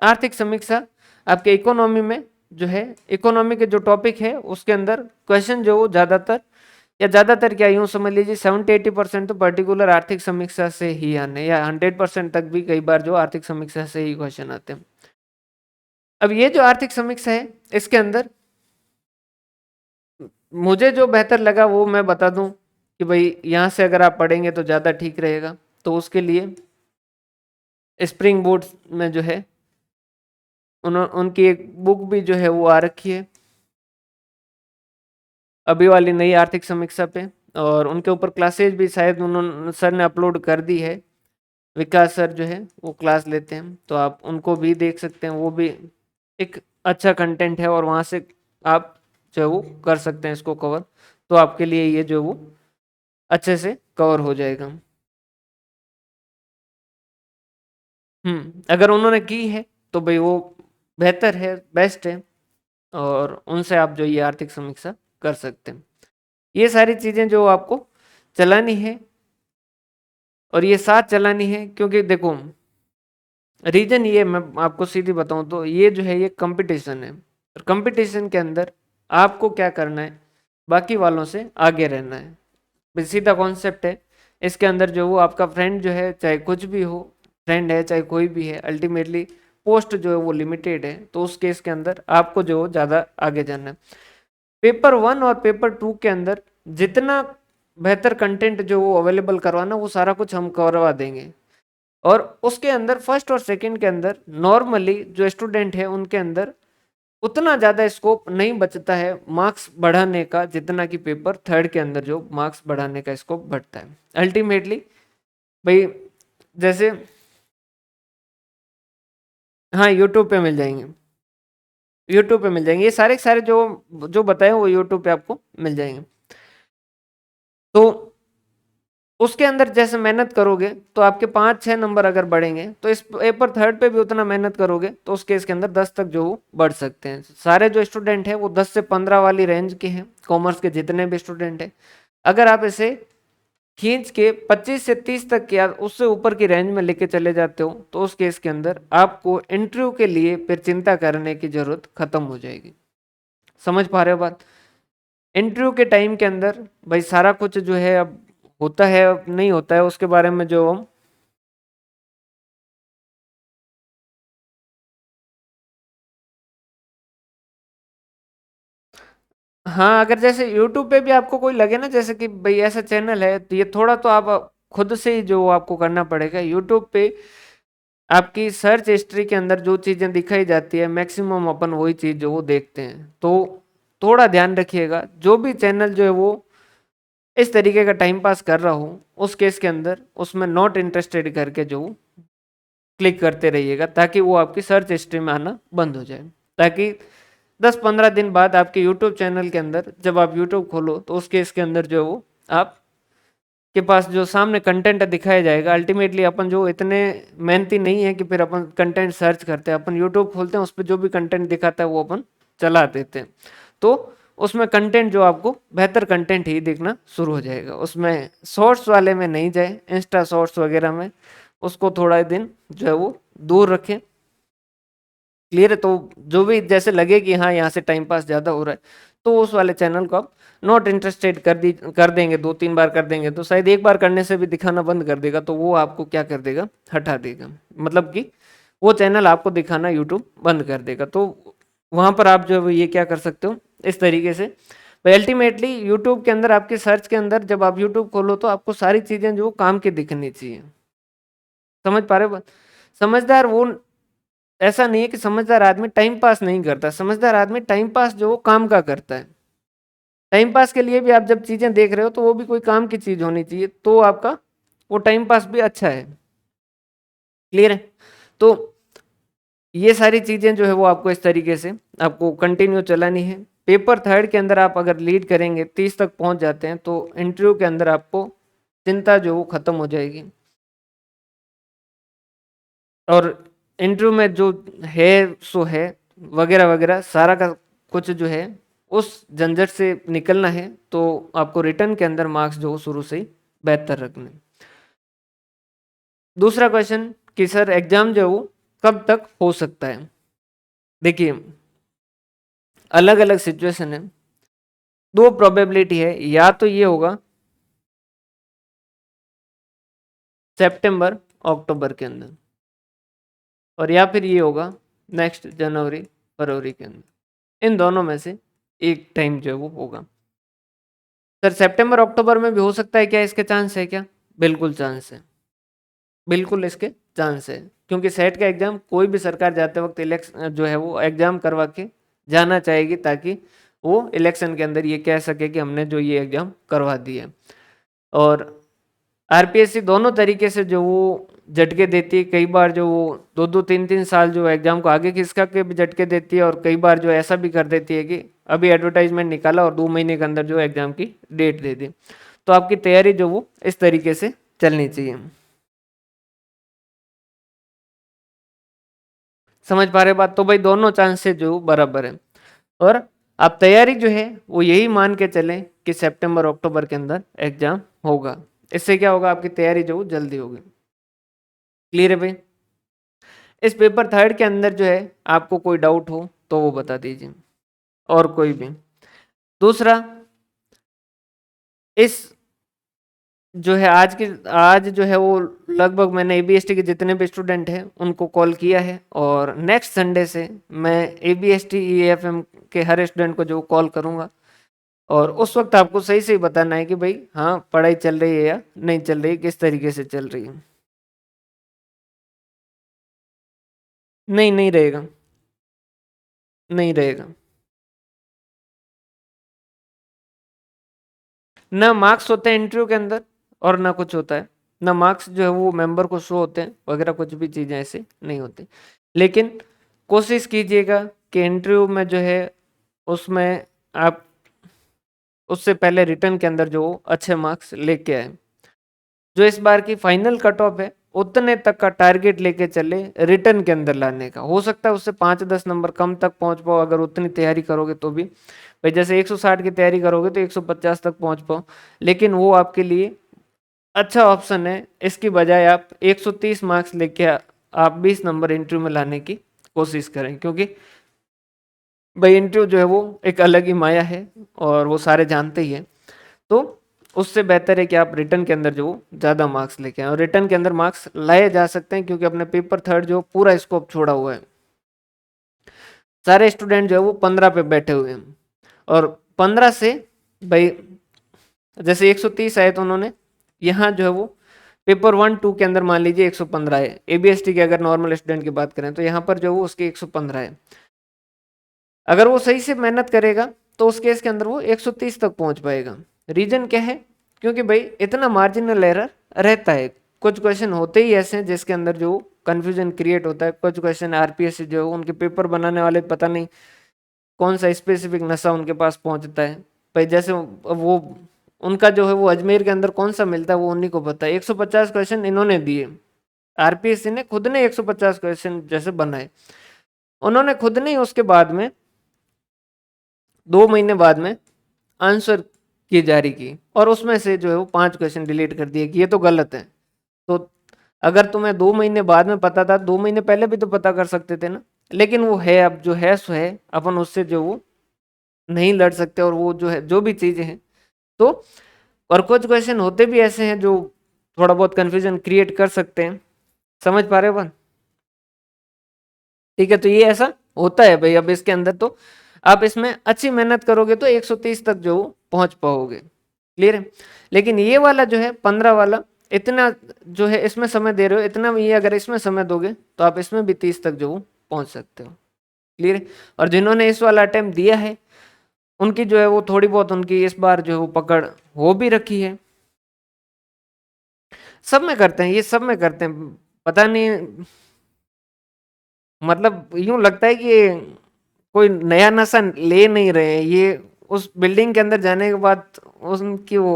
आर्थिक समीक्षा आपके इकोनॉमी में जो है, इकोनॉमी के जो टॉपिक है उसके अंदर क्वेश्चन जो वो ज्यादातर, या ज्यादातर क्या यूं समझ लीजिए 70-80% तो पर्टिकुलर आर्थिक समीक्षा से ही आने, या 100% तक भी कई बार जो आर्थिक समीक्षा से ही क्वेश्चन आते हैं। अब ये जो आर्थिक समीक्षा है इसके अंदर मुझे जो बेहतर लगा वो मैं बता दूं कि भाई यहाँ से अगर आप पढ़ेंगे तो ज़्यादा ठीक रहेगा। तो उसके लिए स्प्रिंग बोर्ड में जो है उनकी एक बुक भी जो है वो आ रखी है अभी वाली नई आर्थिक समीक्षा पे, और उनके ऊपर क्लासेज भी शायद उन्होंने सर ने अपलोड कर दी है। विकास सर जो है वो क्लास लेते हैं, तो आप उनको भी देख सकते हैं। वो भी एक अच्छा कंटेंट है, और वहाँ से आप जो है वो कर सकते हैं इसको कवर। तो आपके लिए ये जो वो अच्छे से कवर हो जाएगा। अगर उन्होंने की है तो भाई वो बेहतर है, बेस्ट है, और उनसे आप जो ये आर्थिक समीक्षा कर सकते हैं। ये सारी चीजें जो आपको चलानी है, और ये साथ चलानी है, क्योंकि देखो रीजन ये मैं आपको सीधी बताऊं तो ये जो है ये कंपटीशन है, और कंपटीशन के अंदर आपको क्या करना है, बाकी वालों से आगे रहना है। बस सीधा कॉन्सेप्ट है। इसके अंदर जो वो आपका फ्रेंड जो है, चाहे कुछ भी हो, फ्रेंड है चाहे कोई भी है, अल्टीमेटली पोस्ट जो है वो लिमिटेड है। तो उस केस के अंदर आपको जो ज़्यादा आगे जाना है। पेपर 1 और पेपर 2 के अंदर जितना बेहतर कंटेंट जो वो अवेलेबल करवाना, वो सारा कुछ हम करवा देंगे। और उसके अंदर फर्स्ट और सेकंड के अंदर नॉर्मली जो स्टूडेंट है उनके अंदर उतना ज़्यादा स्कोप नहीं बचता है मार्क्स बढ़ाने का, जितना कि पेपर थर्ड के अंदर जो मार्क्स बढ़ाने का स्कोप बढ़ता है अल्टीमेटली। भाई जैसे, हाँ यूट्यूब पे मिल जाएंगे, यूट्यूब पे मिल जाएंगे ये सारे के सारे जो जो बताए वो यूट्यूब पे आपको मिल जाएंगे। तो उसके अंदर जैसे मेहनत करोगे तो आपके 5-6 नंबर अगर बढ़ेंगे, तो इस पेपर थर्ड पे भी उतना मेहनत करोगे तो उस केस के अंदर 10 तक जो बढ़ सकते हैं। सारे जो स्टूडेंट हैं वो 10 से 15 वाली रेंज के हैं, कॉमर्स के जितने भी स्टूडेंट हैं। अगर आप इसे खींच के 25 से 30 तक या उससे ऊपर की रेंज में लेके चले जाते हो, तो उस केस के अंदर आपको इंटरव्यू के लिए फिर चिंता करने की जरूरत खत्म हो जाएगी। समझ पा रहे हो बात? इंटरव्यू के टाइम के अंदर भाई सारा कुछ जो है अब होता है, अब नहीं होता है, उसके बारे में जो हम, हाँ अगर जैसे यूट्यूब पे भी आपको कोई लगे ना, जैसे कि भाई ऐसा चैनल है, तो ये थोड़ा तो आप खुद से ही जो आपको करना पड़ेगा। यूट्यूब पे आपकी सर्च हिस्ट्री के अंदर जो चीज़ें दिखाई जाती है मैक्सिमम अपन वही चीज़ जो वो देखते हैं। तो थोड़ा ध्यान रखिएगा, जो भी चैनल जो है वो इस तरीके का टाइम पास कर रहा हूँ, उस केस के अंदर उसमें नॉट इंटरेस्टेड करके जो क्लिक करते रहिएगा, ताकि वो आपकी सर्च हिस्ट्री में आना बंद हो जाए। ताकि 10-15 दिन बाद आपके यूट्यूब चैनल के अंदर जब आप यूट्यूब खोलो, तो उस केस के अंदर जो है वो आप के पास जो सामने कंटेंट दिखाया जाएगा। अल्टीमेटली अपन जो इतने मेहनती नहीं है कि फिर अपन कंटेंट सर्च करते हैं, अपन यूट्यूब खोलते हैं, उस पर जो भी कंटेंट दिखाता है वो अपन चला देते हैं। तो उसमें कंटेंट जो आपको बेहतर कंटेंट ही दिखना शुरू हो जाएगा। उसमें शॉर्ट्स वाले में नहीं जाए, इंस्टा शॉर्ट्स वगैरह में, उसको थोड़ा दिन जो है वो दूर रखें। क्लियर है? तो जो भी जैसे लगे कि हाँ यहाँ से टाइम पास ज़्यादा हो रहा है, तो उस वाले चैनल को आप नॉट इंटरेस्टेड कर देंगे। 2-3 बार कर देंगे तो शायद एक बार करने से भी दिखाना बंद कर देगा, तो वो आपको क्या कर देगा, हटा देगा। मतलब कि वो चैनल आपको दिखाना यूट्यूब बंद कर देगा। तो वहाँ पर आप जो है वो ये क्या कर सकते हो, इस तरीके से। अल्टीमेटली यूट्यूब के अंदर आपके सर्च के अंदर जब आप यूट्यूब खोलो, तो आपको सारी चीज़ें जो काम की दिखनी चाहिए। समझ पा रहे हो? समझदार वो, ऐसा नहीं है कि समझदार आदमी टाइम पास नहीं करता, समझदार आदमी टाइम पास जो वो काम का करता है। टाइम पास के लिए भी आप जब चीजें देख रहे हो, तो वो भी कोई काम की चीज होनी चाहिए, तो आपका वो टाइम पास भी अच्छा है। क्लियर है? तो ये सारी चीजें जो है वो आपको इस तरीके से आपको कंटिन्यू चलानी है। पेपर थर्ड के अंदर आप अगर लीड करेंगे, 30 तक पहुंच जाते हैं, तो इंटरव्यू के अंदर आपको चिंता जो वो खत्म हो जाएगी। और इंटरव्यू में जो है सो है, वगैरह वगैरह सारा का कुछ जो है उस झंझट से निकलना है, तो आपको रिटर्न के अंदर मार्क्स जो शुरू से ही बेहतर रखने। दूसरा क्वेश्चन कि सर एग्जाम जो है वो कब तक हो सकता है? देखिए अलग अलग सिचुएशन है, दो प्रोबेबिलिटी है। या तो ये होगा सितंबर अक्टूबर के अंदर, और या फिर ये होगा नेक्स्ट जनवरी फरवरी के अंदर। इन दोनों में से एक टाइम जो है वो होगा। सर सितंबर अक्टूबर में भी हो सकता है क्या? इसके चांस है क्या? बिल्कुल चांस है, बिल्कुल इसके चांस है, क्योंकि सेट का एग्जाम कोई भी सरकार जाते वक्त इलेक्शन जो है वो एग्जाम करवा के जाना चाहेगी, ताकि वो इलेक्शन के अंदर ये कह सके कि हमने जो ये एग्जाम करवा दिया। और आरपीएससी दोनों तरीके से जो वो झटके देती है, कई बार जो वो 2-2 3-3 साल जो एग्जाम को आगे खिसका के भी झटके देती है, और कई बार जो ऐसा भी कर देती है कि अभी एडवर्टाइजमेंट निकाला और 2 महीने के अंदर जो एग्जाम की डेट दे दी। तो आपकी तैयारी जो वो इस तरीके से चलनी चाहिए। समझ पा रहे बात? तो भाई दोनों चांसेस जो बराबर है, और आप तैयारी जो है वो यही मान के चलें कि सितंबर अक्टूबर के अंदर एग्जाम होगा। इससे क्या होगा, आपकी तैयारी जो जल्दी होगी। क्लियर है भाई? इस पेपर थर्ड के अंदर जो है आपको कोई डाउट हो तो वो बता दीजिए, और कोई भी। दूसरा, इस जो है आज जो है वो लगभग मैंने एबीएसटी के जितने भी स्टूडेंट हैं उनको कॉल किया है, और नेक्स्ट संडे से मैं एबीएसटी ईएफएम के हर स्टूडेंट को जो कॉल करूंगा, और उस वक्त आपको सही सही बताना है कि भाई हाँ पढ़ाई चल रही है या नहीं चल रही, किस तरीके से चल रही है। नहीं, नहीं रहेगा, नहीं रहेगा। ना मार्क्स होते हैं इंटरव्यू के अंदर, और ना कुछ होता है, ना मार्क्स जो है वो मेंबर को शो होते हैं वगैरह, कुछ भी चीज़ें ऐसे नहीं होती। लेकिन कोशिश कीजिएगा कि इंटरव्यू में जो है उसमें आप उससे पहले रिटर्न के अंदर जो अच्छे मार्क्स लेके आए। जो इस बार की फाइनल कट ऑफ है उतने तक का टारगेट लेके चले रिटर्न के अंदर लाने का। हो सकता है उससे 5-10 नंबर कम तक पहुंच पाओ, अगर उतनी तैयारी करोगे तो भी। भाई जैसे 160 की तैयारी करोगे तो 150 तक पहुंच पाओ, लेकिन वो आपके लिए अच्छा ऑप्शन है। इसकी बजाय आप 130 मार्क्स लेके आप 20 नंबर इंटरव्यू में लाने की कोशिश करें, क्योंकि भाई इंटरव्यू जो है वो एक अलग ही माया है, और वो सारे जानते ही हैं। तो उससे बेहतर है कि आप रिटर्न के अंदर जो ज़्यादा मार्क्स लेके आए, और रिटर्न के अंदर मार्क्स लाए जा सकते हैं, क्योंकि अपने पेपर थर्ड जो पूरा स्कोप छोड़ा हुआ है। सारे स्टूडेंट जो है वो 15 पे बैठे हुए हैं, और 15 से भाई जैसे 130 आए तो उन्होंने यहाँ जो है वो पेपर 1-2 के अंदर मान लीजिए 115 है। एबीएसटी के अगर नॉर्मल स्टूडेंट की बात करें तो यहाँ पर जो है वो उसके 115 है। अगर वो सही से मेहनत करेगा तो उस केस के अंदर वो 130 तक पहुंच पाएगा। रीजन क्या है? क्योंकि भाई इतना मार्जिनल एरर रहता है। कुछ क्वेश्चन होते ही ऐसे हैं जिसके अंदर जो कंफ्यूजन क्रिएट होता है। कुछ क्वेश्चन आरपीएस से जो उनके पेपर बनाने वाले पता नहीं कौन सा स्पेसिफिक नशा उनके पास पहुंचता है। भाई जैसे वो उनका जो है वो अजमेर के अंदर कौन सा मिलता है वो उन्हीं को पता है। 150 क्वेश्चन इन्होंने दिए, आरपीएससी ने खुद ने 150 क्वेश्चन जैसे बनाए, उन्होंने खुद ने उसके बाद में 2 महीने बाद में आंसर की जारी की, और उसमें से जो है वो 5 क्वेश्चन डिलीट कर दिए कि ये तो गलत है। तो अगर तुम्हें 2 महीने बाद में पता था, 2 महीने पहले भी तो पता कर सकते थे ना। लेकिन वो है, अब जो है सो है, अपन उससे जो वो नहीं लड़ सकते, और वो जो है जो भी चीजें हैं तो। और कुछ क्वेश्चन होते भी ऐसे हैं जो थोड़ा बहुत कंफ्यूजन क्रिएट कर सकते हैं। समझ पा रहे हो बात? ठीक है, तो ये ऐसा होता है भाई। अब इसके अंदर तो आप इसमें अच्छी मेहनत करोगे तो 130 तक जो पहुंच पाओगे। क्लियर है? लेकिन ये वाला जो है 15 वाला, इतना जो है इसमें समय दे रहे हो, इतना ये अगर इसमें समय दोगे तो आप इसमें भी 30 तक जो पहुंच सकते हो। क्लियर है? और जिन्होंने इस वाला अटेम्प्ट दिया है उनकी जो है वो थोड़ी बहुत उनकी इस बार जो है वो पकड़ हो भी रखी है। सब में करते हैं, ये सब में करते हैं। पता नहीं, मतलब यूं लगता है कि ये कोई नया नशा ले नहीं रहे हैं। ये उस बिल्डिंग के अंदर जाने के बाद उनकी वो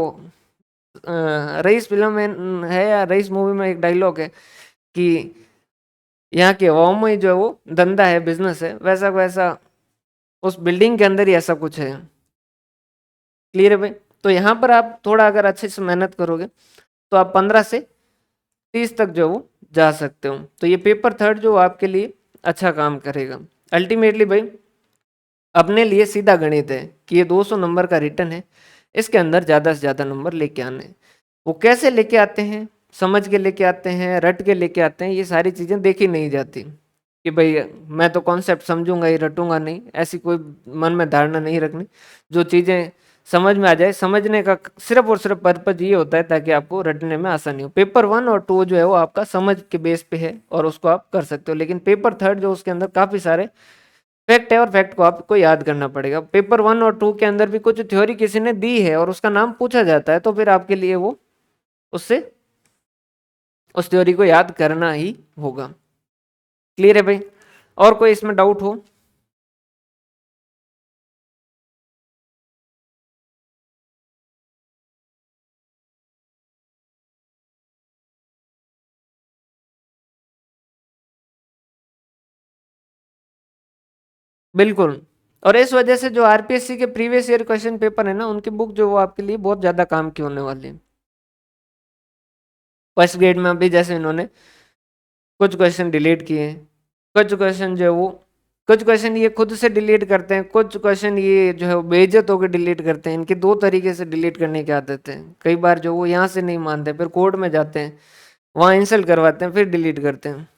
रईस फिल्म में है या रईस मूवी में एक डायलॉग है कि यहाँ के हवाओं में जो है वो धंधा है, बिजनेस है, वैसा वैसा उस बिल्डिंग के अंदर ही ऐसा कुछ है। क्लियर है भाई? तो यहाँ पर आप थोड़ा अगर अच्छे से मेहनत करोगे तो आप 15 से 30 तक जो वो जा सकते हो। तो ये पेपर थर्ड जो आपके लिए अच्छा काम करेगा। अल्टीमेटली भाई अपने लिए सीधा गणित है कि ये 200 नंबर का रिटर्न है, इसके अंदर ज़्यादा से ज़्यादा नंबर लेके आने हैं। वो कैसे लेके आते हैं, समझ के लेके आते हैं, रट के लेके आते हैं, ये सारी चीज़ें देखी नहीं जाती कि भाई मैं तो कॉन्सेप्ट समझूंगा ही, रटूंगा नहीं। ऐसी कोई मन में धारणा नहीं रखनी। जो चीज़ें समझ में आ जाए। समझने का सिर्फ और सिर्फ पर्पज ये होता है ताकि आपको रटने में आसानी हो। पेपर 1 और 2 जो है वो आपका समझ के बेस पे है और उसको आप कर सकते हो, लेकिन पेपर थर्ड जो उसके अंदर काफी सारे फैक्ट है और फैक्ट को आपको याद करना पड़ेगा। पेपर 1 और 2 के अंदर भी कुछ थ्योरी किसी ने दी है और उसका नाम पूछा जाता है, तो फिर आपके लिए वो उससे उस थ्योरी को याद करना ही होगा। क्लियर है भाई? और कोई इसमें डाउट हो? बिल्कुल। और इस वजह से जो आरपीएससी के प्रीवियस ईयर क्वेश्चन पेपर है ना, उनकी बुक जो वो आपके लिए बहुत ज्यादा काम की होने वाली है। फर्स्ट ग्रेड में अभी जैसे इन्होंने कुछ क्वेश्चन डिलीट किए हैं, कुछ क्वेश्चन जो है वो, कुछ क्वेश्चन ये खुद से डिलीट करते हैं, कुछ क्वेश्चन ये जो है वो बेइज्जत होकर डिलीट करते हैं। इनके दो तरीके से डिलीट करने की आदत है। कई बार जो वो यहाँ से नहीं मानते, फिर कोर्ट में जाते हैं, वहां इंसल्ट करवाते हैं, फिर डिलीट करते हैं।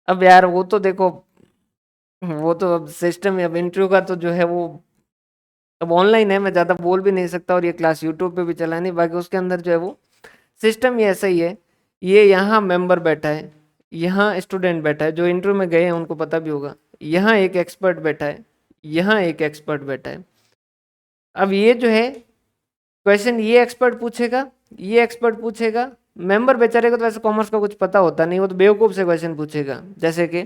अब यार वो तो देखो, वो तो अब सिस्टम है। अब इंटरव्यू का तो जो है वो अब ऑनलाइन है, मैं ज्यादा बोल भी नहीं सकता, और ये क्लास यूट्यूब पे भी चला नहीं। बाकी उसके अंदर जो है वो सिस्टम ये ऐसा ही है। ये यहाँ मेंबर बैठा है, यहाँ स्टूडेंट बैठा है, जो इंटरव्यू में गए हैं उनको पता भी होगा। यहाँ एक एक्सपर्ट बैठा है, यहाँ एक एक्सपर्ट बैठा है। अब ये जो है क्वेश्चन ये एक्सपर्ट पूछेगा, ये एक्सपर्ट पूछेगा। मेंबर बेचारे को तो वैसे कॉमर्स का कुछ पता होता नहीं, वो तो बेवकूफ से क्वेश्चन पूछेगा, जैसे कि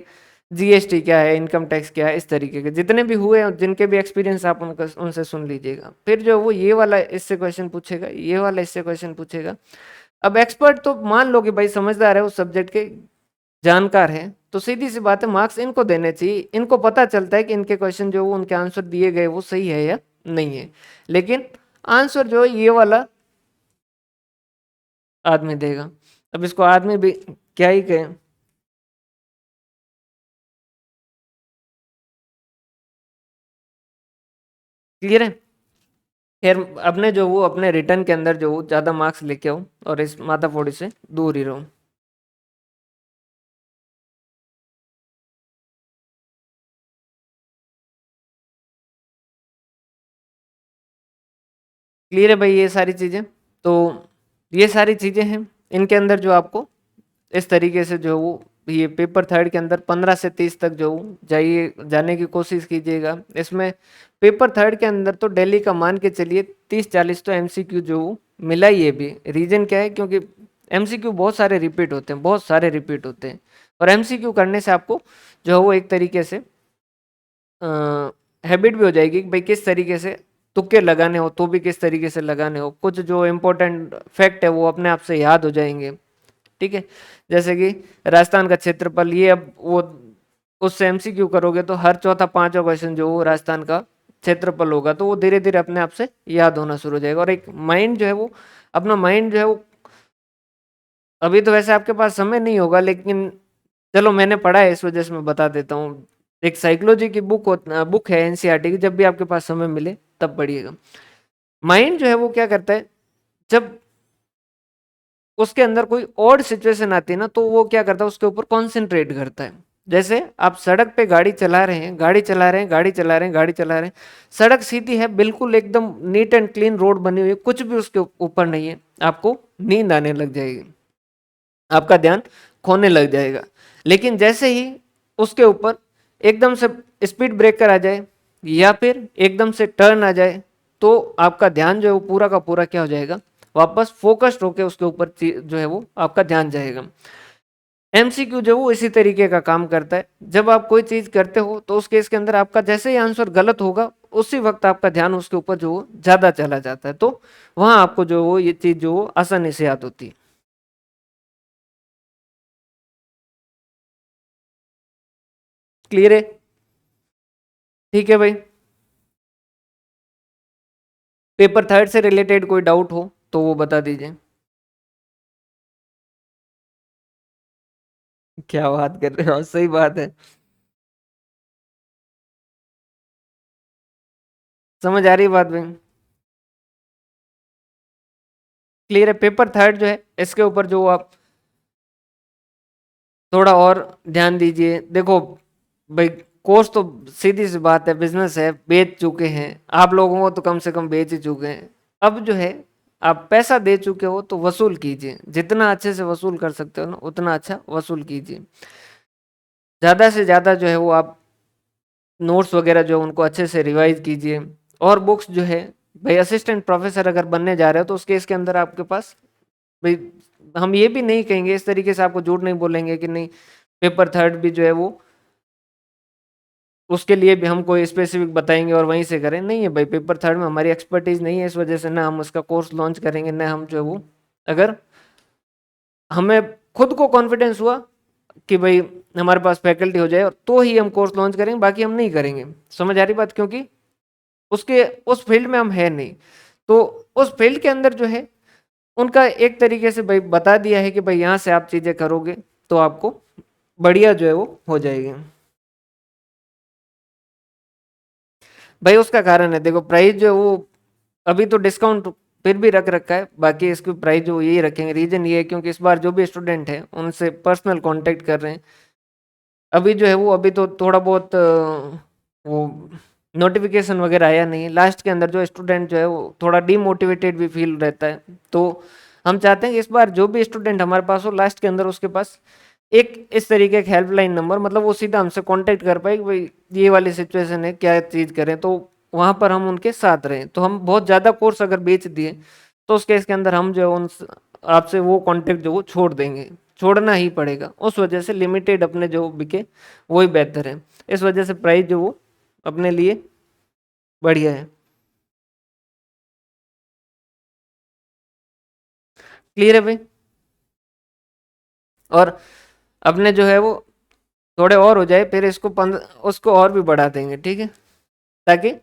जीएसटी क्या है, इनकम टैक्स क्या है, इस तरीके के जितने भी हुए हैं, जिनके भी एक्सपीरियंस आप उनका उनसे सुन लीजिएगा। फिर जो वो ये वाला इससे क्वेश्चन पूछेगा, ये वाला इससे क्वेश्चन पूछेगा। अब एक्सपर्ट तो मान लो कि भाई समझदार है, उस सब्जेक्ट के जानकार है, तो सीधी सी बात है मार्क्स इनको देने चाहिए। इनको पता चलता है कि इनके क्वेश्चन जो वो उनके आंसर दिए गए वो सही है या नहीं है। लेकिन आंसर जो है ये वाला आदमी देगा। अब इसको आदमी भी क्या ही कहें। क्लियर है? खैर, अपने जो वो अपने रिटर्न के अंदर जो वो ज्यादा मार्क्स लेके आओ और इस माथाफोड़ी से दूर ही रहो। क्लियर है भाई ये सारी चीजें? तो ये सारी चीजें हैं इनके अंदर जो आपको इस तरीके से जो वो ये पेपर थर्ड के अंदर 15 से 30 तक जो जाइए, जाने की कोशिश कीजिएगा। इसमें पेपर थर्ड के अंदर तो डेली का मान के चलिए 30-40 तो एमसीक्यू जो मिला ही है। भी रीजन क्या है, क्योंकि एमसीक्यू बहुत सारे रिपीट होते हैं, बहुत सारे रिपीट होते हैं। और एमसीक्यू करने से आपको जो है वो एक तरीके से हैबिट भी हो जाएगी कि भाई किस तरीके से तुक्के लगाने हो, तो भी किस तरीके से लगाने हो। कुछ जो इम्पोर्टेंट फैक्ट है वो अपने आप से याद हो जाएंगे। ठीक है? जैसे कि राजस्थान का क्षेत्रफल, ये अब वो उससे एमसीक्यू करोगे तो हर चौथा पांचवा क्वेश्चन जो वो राजस्थान का क्षेत्रफल होगा, तो वो धीरे धीरे अपने आप से याद होना शुरू हो जाएगा। और एक माइंड जो है वो, अपना माइंड जो है वो, अभी तो वैसे आपके पास समय नहीं होगा, लेकिन चलो मैंने पढ़ा है इस वजह से मैं बता देता हूँ। एक साइकोलॉजी की बुक है एनसीईआरटी की, जब भी आपके पास समय मिले तब पढ़िएगा। माइंड जो है वो क्या करता है, जब उसके अंदर कोई ऑड सिचुएशन आती है ना, तो वो क्या करता है, उसके ऊपर कॉन्सेंट्रेट करता है। जैसे आप सड़क पे गाड़ी चला रहे हैं, गाड़ी चला रहे हैं, गाड़ी चला रहे हैं, गाड़ी चला रहे हैं, सड़क सीधी है, बिल्कुल एकदम नीट एंड क्लीन रोड बनी हुई है, कुछ भी उसके ऊपर नहीं है, आपको नींद आने लग जाएगी, आपका ध्यान खोने लग जाएगा। लेकिन जैसे ही उसके ऊपर एकदम से स्पीड ब्रेकर आ जाए या फिर एकदम से टर्न आ जाए, तो आपका ध्यान जो है वो पूरा का पूरा क्या हो जाएगा, वापस फोकस्ड होकर उसके ऊपर जो है वो आपका ध्यान जाएगा। एमसीक्यू जो वो इसी तरीके का काम करता है। जब आप कोई चीज करते हो तो उस केस के अंदर आपका जैसे ही आंसर गलत होगा, उसी वक्त आपका ध्यान उसके ऊपर जो वो ज्यादा चला जाता है, तो वहां आपको जो वो ये चीज जो वो आसानी से याद होती है। क्लियर है? ठीक है भाई। पेपर थर्ड से रिलेटेड कोई डाउट हो तो वो बता दीजिए। क्या बात कर रहे हो, सही बात है। समझ आ रही बात भाई? क्लियर है? पेपर थर्ड जो है इसके ऊपर जो आप थोड़ा और ध्यान दीजिए। देखो भाई, कोर्स तो सीधी सी बात है, बिजनेस है, बेच चुके हैं आप लोगों को, तो कम से कम बेच ही चुके हैं। अब जो है, आप पैसा दे चुके हो तो वसूल कीजिए, जितना अच्छे से वसूल कर सकते हो ना उतना अच्छा वसूल कीजिए। ज़्यादा से ज़्यादा जो है वो आप नोट्स वगैरह जो है उनको अच्छे से रिवाइज कीजिए। और बुक्स जो है, भाई असिस्टेंट प्रोफेसर अगर बनने जा रहे हो तो उस केस के अंदर आपके पास, भाई हम ये भी नहीं कहेंगे इस तरीके से, आपको झूठ नहीं बोलेंगे कि नहीं पेपर थर्ड भी जो है वो उसके लिए भी हम कोई स्पेसिफिक बताएंगे और वहीं से करें, नहीं है भाई। पेपर थर्ड में हमारी एक्सपर्टीज नहीं है, इस वजह से ना हम उसका कोर्स लॉन्च करेंगे, ना हम जो है वो, अगर हमें खुद को कॉन्फिडेंस हुआ कि भाई हमारे पास फैकल्टी हो जाए तो ही हम कोर्स लॉन्च करेंगे, बाकी हम नहीं करेंगे। समझ आ रही बात? क्योंकि उसके उस फील्ड में हम है नहीं, तो उस फील्ड के अंदर जो है उनका एक तरीके से भाई बता दिया है कि भाई यहाँ से आप चीजें करोगे तो आपको बढ़िया जो है वो हो जाएगी। भाई उसका कारण है, देखो प्राइस जो है वो अभी तो डिस्काउंट फिर भी रख रखा है, बाकी इसकी प्राइस जो यही रखेंगे। रीजन ये है क्योंकि इस बार जो भी स्टूडेंट है उनसे पर्सनल कांटेक्ट कर रहे हैं। अभी जो है वो अभी तो थोड़ा बहुत वो नोटिफिकेशन वगैरह आया नहीं है। लास्ट के अंदर जो स्टूडेंट जो है वो थोड़ा डीमोटिवेटेड भी फील रहता है, तो हम चाहते हैं कि इस बार जो भी स्टूडेंट हमारे पास हो लास्ट के अंदर उसके पास एक इस तरीके का हेल्पलाइन नंबर, मतलब वो सीधा हमसे कांटेक्ट कर पाए कि भाई ये वाली सिचुएशन है, क्या चीज़ करें, तो वहाँ पर हम उनके साथ रहें। तो हम बहुत ज़्यादा कोर्स अगर बेच दिए तो उस केस के अंदर हम जो है उन आपसे वो कांटेक्ट जो वो छोड़ देंगे, छोड़ना ही पड़ेगा। उस वजह से लिमिटेड अपने जो बिके वही बेहतर है। इस वजह से प्राइस जो वो अपने लिए बढ़िया है। क्लियर है भाई? और अपने जो है वो थोड़े और हो जाए फिर इसको 15 उसको और भी बढ़ा देंगे, ठीक है? ताकि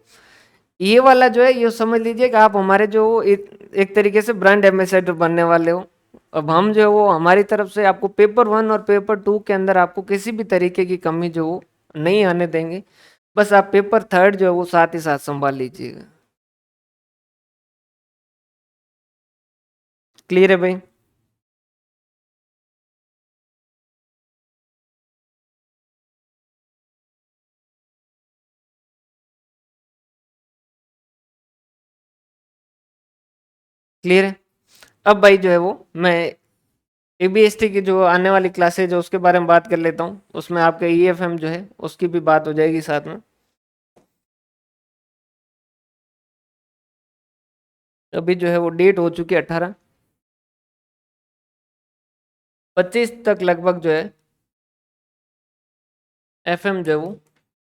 ये वाला जो है ये समझ लीजिए कि आप हमारे जो एक तरीके से ब्रांड एम्बेसडर बनने वाले हो। अब हम जो है वो हमारी तरफ से आपको पेपर वन और पेपर टू के अंदर आपको किसी भी तरीके की कमी जो वो नहीं आने देंगे। बस आप पेपर थर्ड जो है वो साथ ही साथ संभाल लीजिएगा। क्लियर है भाई? क्लियर है? अब भाई जो है वो मैं एबीएसटी की जो आने वाली क्लासेज है उसके बारे में बात कर लेता हूँ। उसमें आपका ईएफएम जो है उसकी भी बात हो जाएगी साथ में। अभी जो है वो डेट हो चुकी है 18, 25 तक लगभग जो है एफएम जो है वो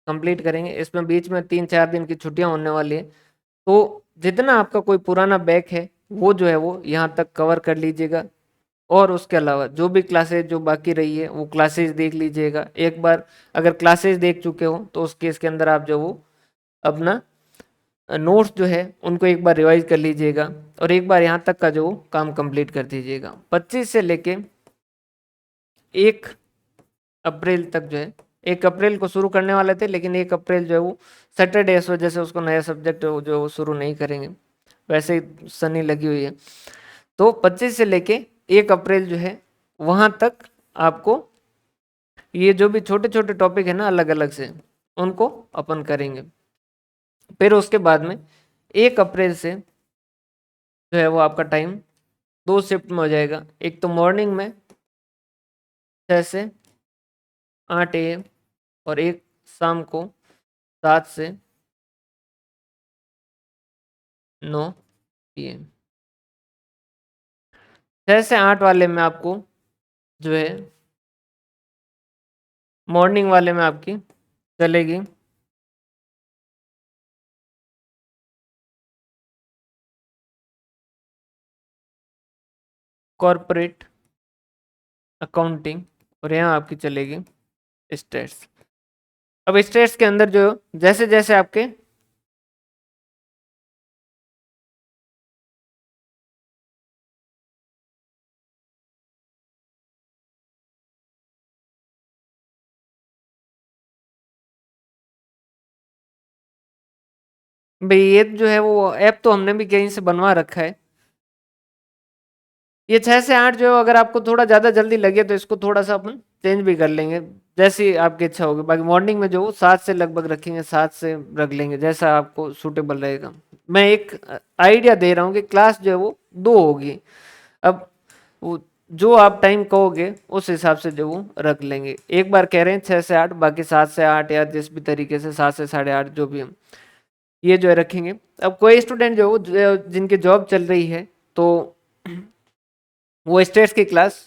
कंप्लीट करेंगे। इसमें बीच में 3-4 दिन की छुट्टियां होने वाली है, तो जितना आपका कोई पुराना बैक है वो जो है वो यहाँ तक कवर कर लीजिएगा। और उसके अलावा जो भी क्लासेज जो बाकी रही है वो क्लासेज देख लीजिएगा एक बार। अगर क्लासेज देख चुके हो तो उस केस के अंदर आप जो वो अपना नोट्स जो है उनको एक बार रिवाइज कर लीजिएगा, और एक बार यहाँ तक का जो काम कंप्लीट कर दीजिएगा। 25 से लेके 1 अप्रैल तक जो है, 1 अप्रैल को शुरू करने वाले थे लेकिन 1 अप्रैल जो है वो सैटरडे, इस वजह से उसको नया सब्जेक्ट जो है वो शुरू नहीं करेंगे। वैसे ही सनी लगी हुई है, तो 25 से लेके 1 अप्रैल जो है वहाँ तक आपको ये जो भी छोटे छोटे टॉपिक है ना अलग अलग से उनको अपन करेंगे। फिर उसके बाद में 1 अप्रैल से जो है वो आपका टाइम 2 शिफ्ट में हो जाएगा। एक तो मॉर्निंग में 6 से 8 AM, और एक शाम को 7 से 9 PM। 6 से 8 वाले में आपको जो है मॉर्निंग वाले में आपकी चलेगी कॉरपोरेट अकाउंटिंग, और यहाँ आपकी चलेगी स्टेट्स। अब स्टेट्स के अंदर जो जैसे जैसे आपके भाई ये जो है वो ऐप तो हमने भी कहीं से बनवा रखा है। ये 6 से 8 जो है अगर आपको थोड़ा ज़्यादा जल्दी लगे तो इसको थोड़ा सा अपन चेंज भी कर लेंगे, जैसी आपकी इच्छा होगी। बाकी मॉर्निंग में जो वो 7 से लगभग रखेंगे, 7 से रख लेंगे, जैसा आपको सूटेबल रहेगा। मैं एक आइडिया दे रहा हूँ कि क्लास जो है वो 2 होगी। अब वो जो आप टाइम कहोगे उस हिसाब से जो वो रख लेंगे। एक बार कह रहे हैं 6 से 8, बाकी 7 से 8 या जिस भी तरीके से 7 से 8:30 जो भी हम ये जो है रखेंगे। अब कोई स्टूडेंट जिनकी जॉब चल रही है तो वो स्टेट्स की क्लास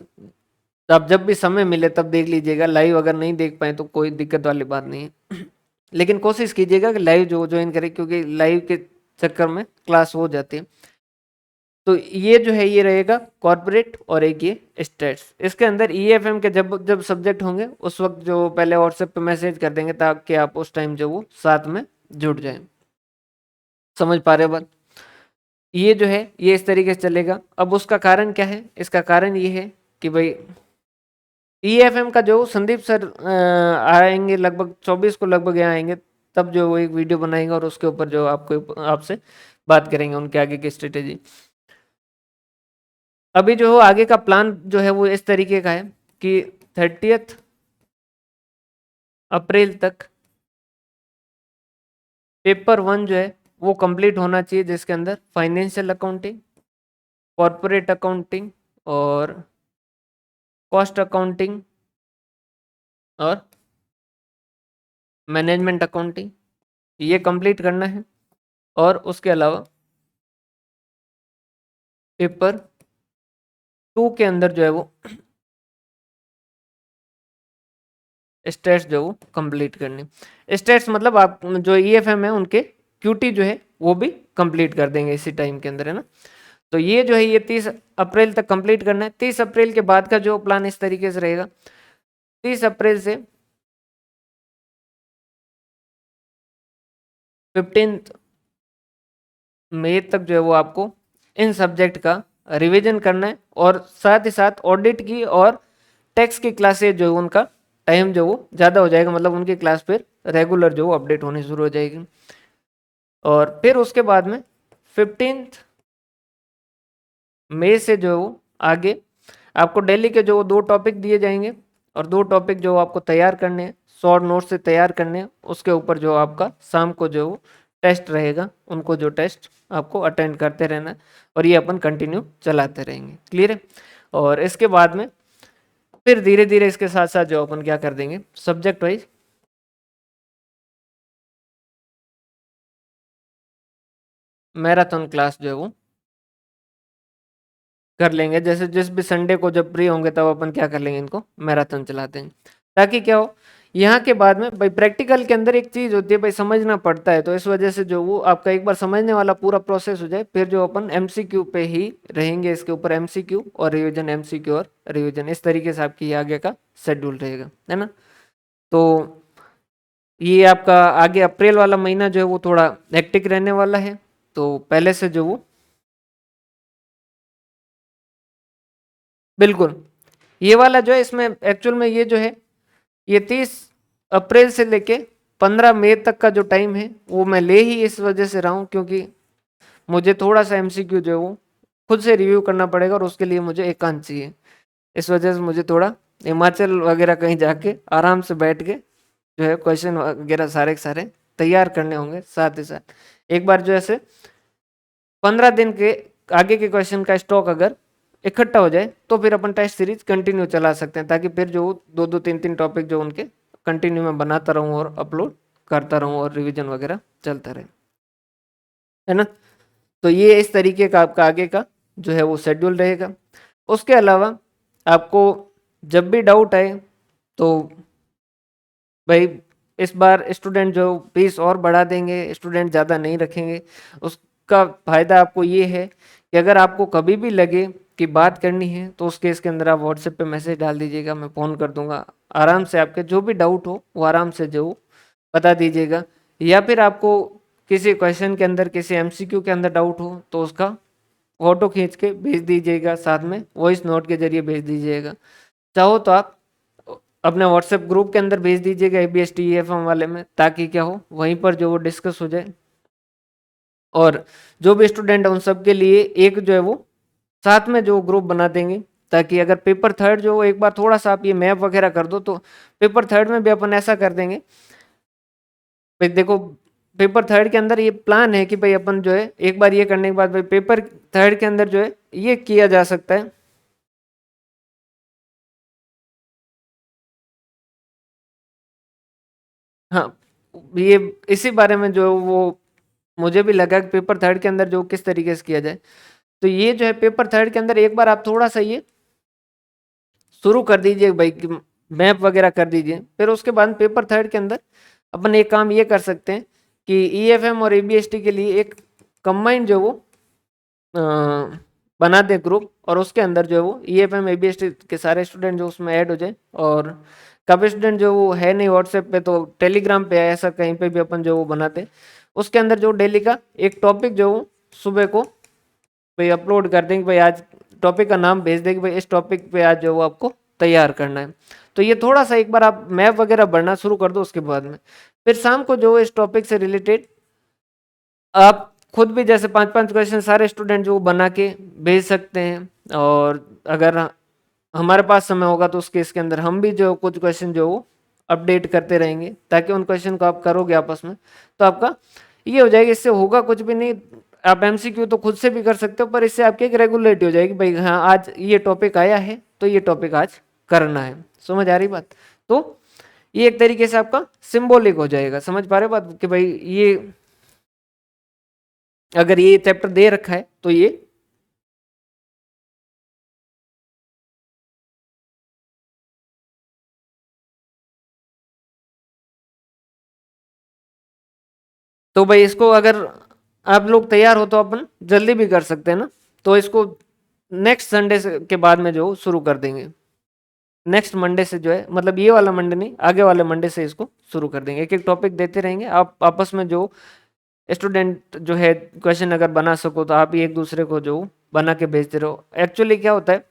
आप जब भी समय मिले तब देख लीजिएगा। लाइव अगर नहीं देख पाए तो कोई दिक्कत वाली बात नहीं है लेकिन कोशिश कीजिएगा कि लाइव जो ज्वाइन करें, क्योंकि लाइव के चक्कर में क्लास हो जाती है। तो ये जो है ये रहेगा कॉर्पोरेट और एक ये स्टेट्स। इसके अंदर ईएफएम के जब जब सब्जेक्ट होंगे उस वक्त जो पहले व्हाट्सएप पे मैसेज कर देंगे ताकि आप उस टाइम जो वो साथ में जुड़ जाएं। समझ पा रहे हो बात? ये जो है ये इस तरीके से चलेगा। अब उसका कारण क्या है? इसका कारण ये है कि भाई ईएफएम का जो संदीप सर आएंगे लगभग 24 को लगभग यहाँ आएंगे, तब जो वो एक वीडियो बनाएंगे और उसके ऊपर जो आपको आपसे बात करेंगे उनके आगे की स्ट्रेटेजी। अभी जो आगे का प्लान जो है वो इस तरीके का है कि 30 अप्रैल तक पेपर 1 जो है वो कंप्लीट होना चाहिए, जिसके अंदर फाइनेंशियल अकाउंटिंग, कॉर्पोरेट अकाउंटिंग और कॉस्ट अकाउंटिंग और मैनेजमेंट अकाउंटिंग ये कंप्लीट करना है। और उसके अलावा पेपर 2 के अंदर जो है वो स्टेट्स जो वो कंप्लीट करनी। स्टेट्स मतलब आप जो ईएफएम है उनके क्यूटी जो है वो भी कंप्लीट कर देंगे इसी टाइम के अंदर, है ना। तो ये जो है ये 30 अप्रैल तक कंप्लीट करना है। 30 अप्रैल के बाद का जो प्लान इस तरीके से रहेगा, 30 अप्रैल से 15 मई तक जो है वो आपको इन सब्जेक्ट का रिवीजन करना है। और साथ ही साथ ऑडिट की और टैक्स की क्लासेज जो है उनका टाइम जो वो ज़्यादा हो जाएगा, मतलब उनकी क्लास फिर रेगुलर जो वो अपडेट होनी शुरू हो जाएगी। और फिर उसके बाद में 15 मई से जो वो आगे आपको डेली के जो 2 टॉपिक दिए जाएंगे और 2 टॉपिक जो आपको तैयार करने हैं, शॉर्ट नोट से तैयार करने हैं। उसके ऊपर जो आपका शाम को जो टेस्ट रहेगा, उनको जो टेस्ट आपको अटेंड करते रहना है और ये अपन कंटिन्यू चलाते रहेंगे। क्लियर है? और इसके बाद में फिर धीरे धीरे इसके साथ साथ जो अपन क्या कर देंगे, सब्जेक्ट वाइज मैराथन क्लास जो है वो कर लेंगे। जैसे जिस भी संडे को जब फ्री होंगे तब अपन क्या कर लेंगे, इनको मैराथन चलाते हैं, ताकि क्या हो यहाँ के बाद में भाई प्रैक्टिकल के अंदर एक चीज होती है भाई, समझना पड़ता है। तो इस वजह से जो वो आपका एक बार समझने वाला पूरा प्रोसेस हो जाए, फिर जो अपन एमसीक्यू पे ही रहेंगे, इसके ऊपर एमसीक्यू और रिवीजन, एमसीक्यू और रिवीजन, इस तरीके से आपकी आगे का शेड्यूल रहेगा, है ना। तो ये आपका आगे अप्रैल वाला महीना जो है वो थोड़ा हेक्टिक रहने वाला है। तो पहले से जो वो बिल्कुल ये वाला जो है इसमें एक्चुअल में ये जो है ये 30 अप्रैल से लेके 15 मई तक का जो टाइम है वो मैं ले ही इस वजह से रहा हूँ, क्योंकि मुझे थोड़ा सा एमसीक्यू जो है वो खुद से रिव्यू करना पड़ेगा और उसके लिए मुझे एकांत चाहिए। इस वजह से मुझे थोड़ा हिमाचल वगैरह कहीं जाके आराम से बैठ के जो है क्वेश्चन वगैरह सारे के सारे तैयार करने होंगे। साथ ही साथ एक बार जो ऐसे 15 दिन के आगे के क्वेश्चन का स्टॉक अगर इकट्ठा हो जाए तो फिर अपन टेस्ट सीरीज कंटिन्यू चला सकते हैं, ताकि फिर जो 2-2 3-3 टॉपिक जो उनके कंटिन्यू में बनाता रहूं और अपलोड करता रहूं और रिवीजन वगैरह चलता रहे, है ना। तो ये इस तरीके का आपका आगे का जो है वो शेड्यूल रहेगा। उसके अलावा आपको जब भी डाउट आए तो भाई इस बार स्टूडेंट जो फीस और बढ़ा देंगे, स्टूडेंट ज़्यादा नहीं रखेंगे। उसका फायदा आपको ये है कि अगर आपको कभी भी लगे कि बात करनी है तो उस केस के अंदर आप व्हाट्सएप पे मैसेज डाल दीजिएगा, मैं फ़ोन कर दूंगा। आराम से आपके जो भी डाउट हो वो आराम से जो बता दीजिएगा। या फिर आपको किसी क्वेश्चन के अंदर, किसी एमसीक्यू के अंदर डाउट हो तो उसका फोटो खींच के भेज दीजिएगा, साथ में वॉइस नोट के जरिए भेज दीजिएगा। चाहो तो आप अपने व्हाट्सएप ग्रुप के अंदर भेज दीजिएगा ABSTEFM वाले में, ताकि क्या हो वहीं पर जो वो डिस्कस हो जाए। और जो भी स्टूडेंट है उन सब के लिए एक जो है वो साथ में जो ग्रुप बना देंगे ताकि अगर पेपर थर्ड जो एक बार थोड़ा सा आप ये मैप वगैरह कर दो तो पेपर थर्ड में भी अपन ऐसा कर देंगे। भाई देखो, पेपर थर्ड के अंदर ये प्लान है कि भाई अपन जो है एक बार ये करने के बाद भाई पेपर थर्ड के अंदर जो है ये किया जा सकता है। हाँ, ये इसी बारे में जो वो मुझे भी लगा कि पेपर थर्ड के अंदर जो किस तरीके से किया जाए। तो ये जो है पेपर थर्ड के अंदर एक बार आप थोड़ा सा ये शुरू कर दीजिए भाई कि मैप वगैरह कर दीजिए। फिर उसके बाद पेपर थर्ड के अंदर अपन एक काम ये कर सकते हैं कि ईएफएम और एबीएसटी के लिए एक कंबाइंड जो वो अ, बना दें ग्रुप, और उसके अंदर जो है वो ईएफएम एबीएसटी के सारे स्टूडेंट जो उसमें ऐड हो जाए। और काफ़ी स्टूडेंट जो वो है नहीं व्हाट्सएप पे, तो टेलीग्राम पे ऐसा कहीं पे भी अपन जो वो बनाते, उसके अंदर जो डेली का एक टॉपिक जो वो सुबह को भाई अपलोड कर देंगे, भाई आज टॉपिक का नाम भेज देंगे, भाई इस टॉपिक पे आज जो वो आपको तैयार करना है। तो ये थोड़ा सा एक बार आप मैप वगैरह बढ़ना शुरू कर दो, उसके बाद में फिर शाम को जो इस टॉपिक से रिलेटेड आप खुद भी जैसे 5-5 क्वेश्चन सारे स्टूडेंट जो बना के भेज सकते हैं। और अगर हमारे पास समय होगा तो उस केस के अंदर हम भी जो कुछ क्वेश्चन जो वो अपडेट करते रहेंगे, ताकि उन क्वेश्चन को आप करोगे आपस में तो आपका ये हो जाएगा। इससे होगा कुछ भी नहीं, आप एमसीक्यू तो खुद से भी कर सकते हो, पर इससे आपकी एक रेगुलरिटी हो जाएगी, भाई हाँ आज ये टॉपिक आया है तो ये टॉपिक आज करना है। समझ आ रही बात? तो ये एक तरीके से आपका सिंबॉलिक हो जाएगा। समझ पा रहे हो बात कि भाई ये अगर ये चैप्टर दे रखा है तो ये तो भाई इसको अगर आप लोग तैयार हो तो अपन जल्दी भी कर सकते हैं ना। तो इसको नेक्स्ट संडे के बाद में जो शुरू कर देंगे, नेक्स्ट मंडे से जो है, मतलब ये वाला मंडे नहीं, आगे वाले मंडे से इसको शुरू कर देंगे। एक एक टॉपिक देते रहेंगे, आप आपस में जो स्टूडेंट जो है क्वेश्चन अगर बना सको तो आप ही एक दूसरे को जो बना के भेजते रहो। एक्चुअली क्या होता है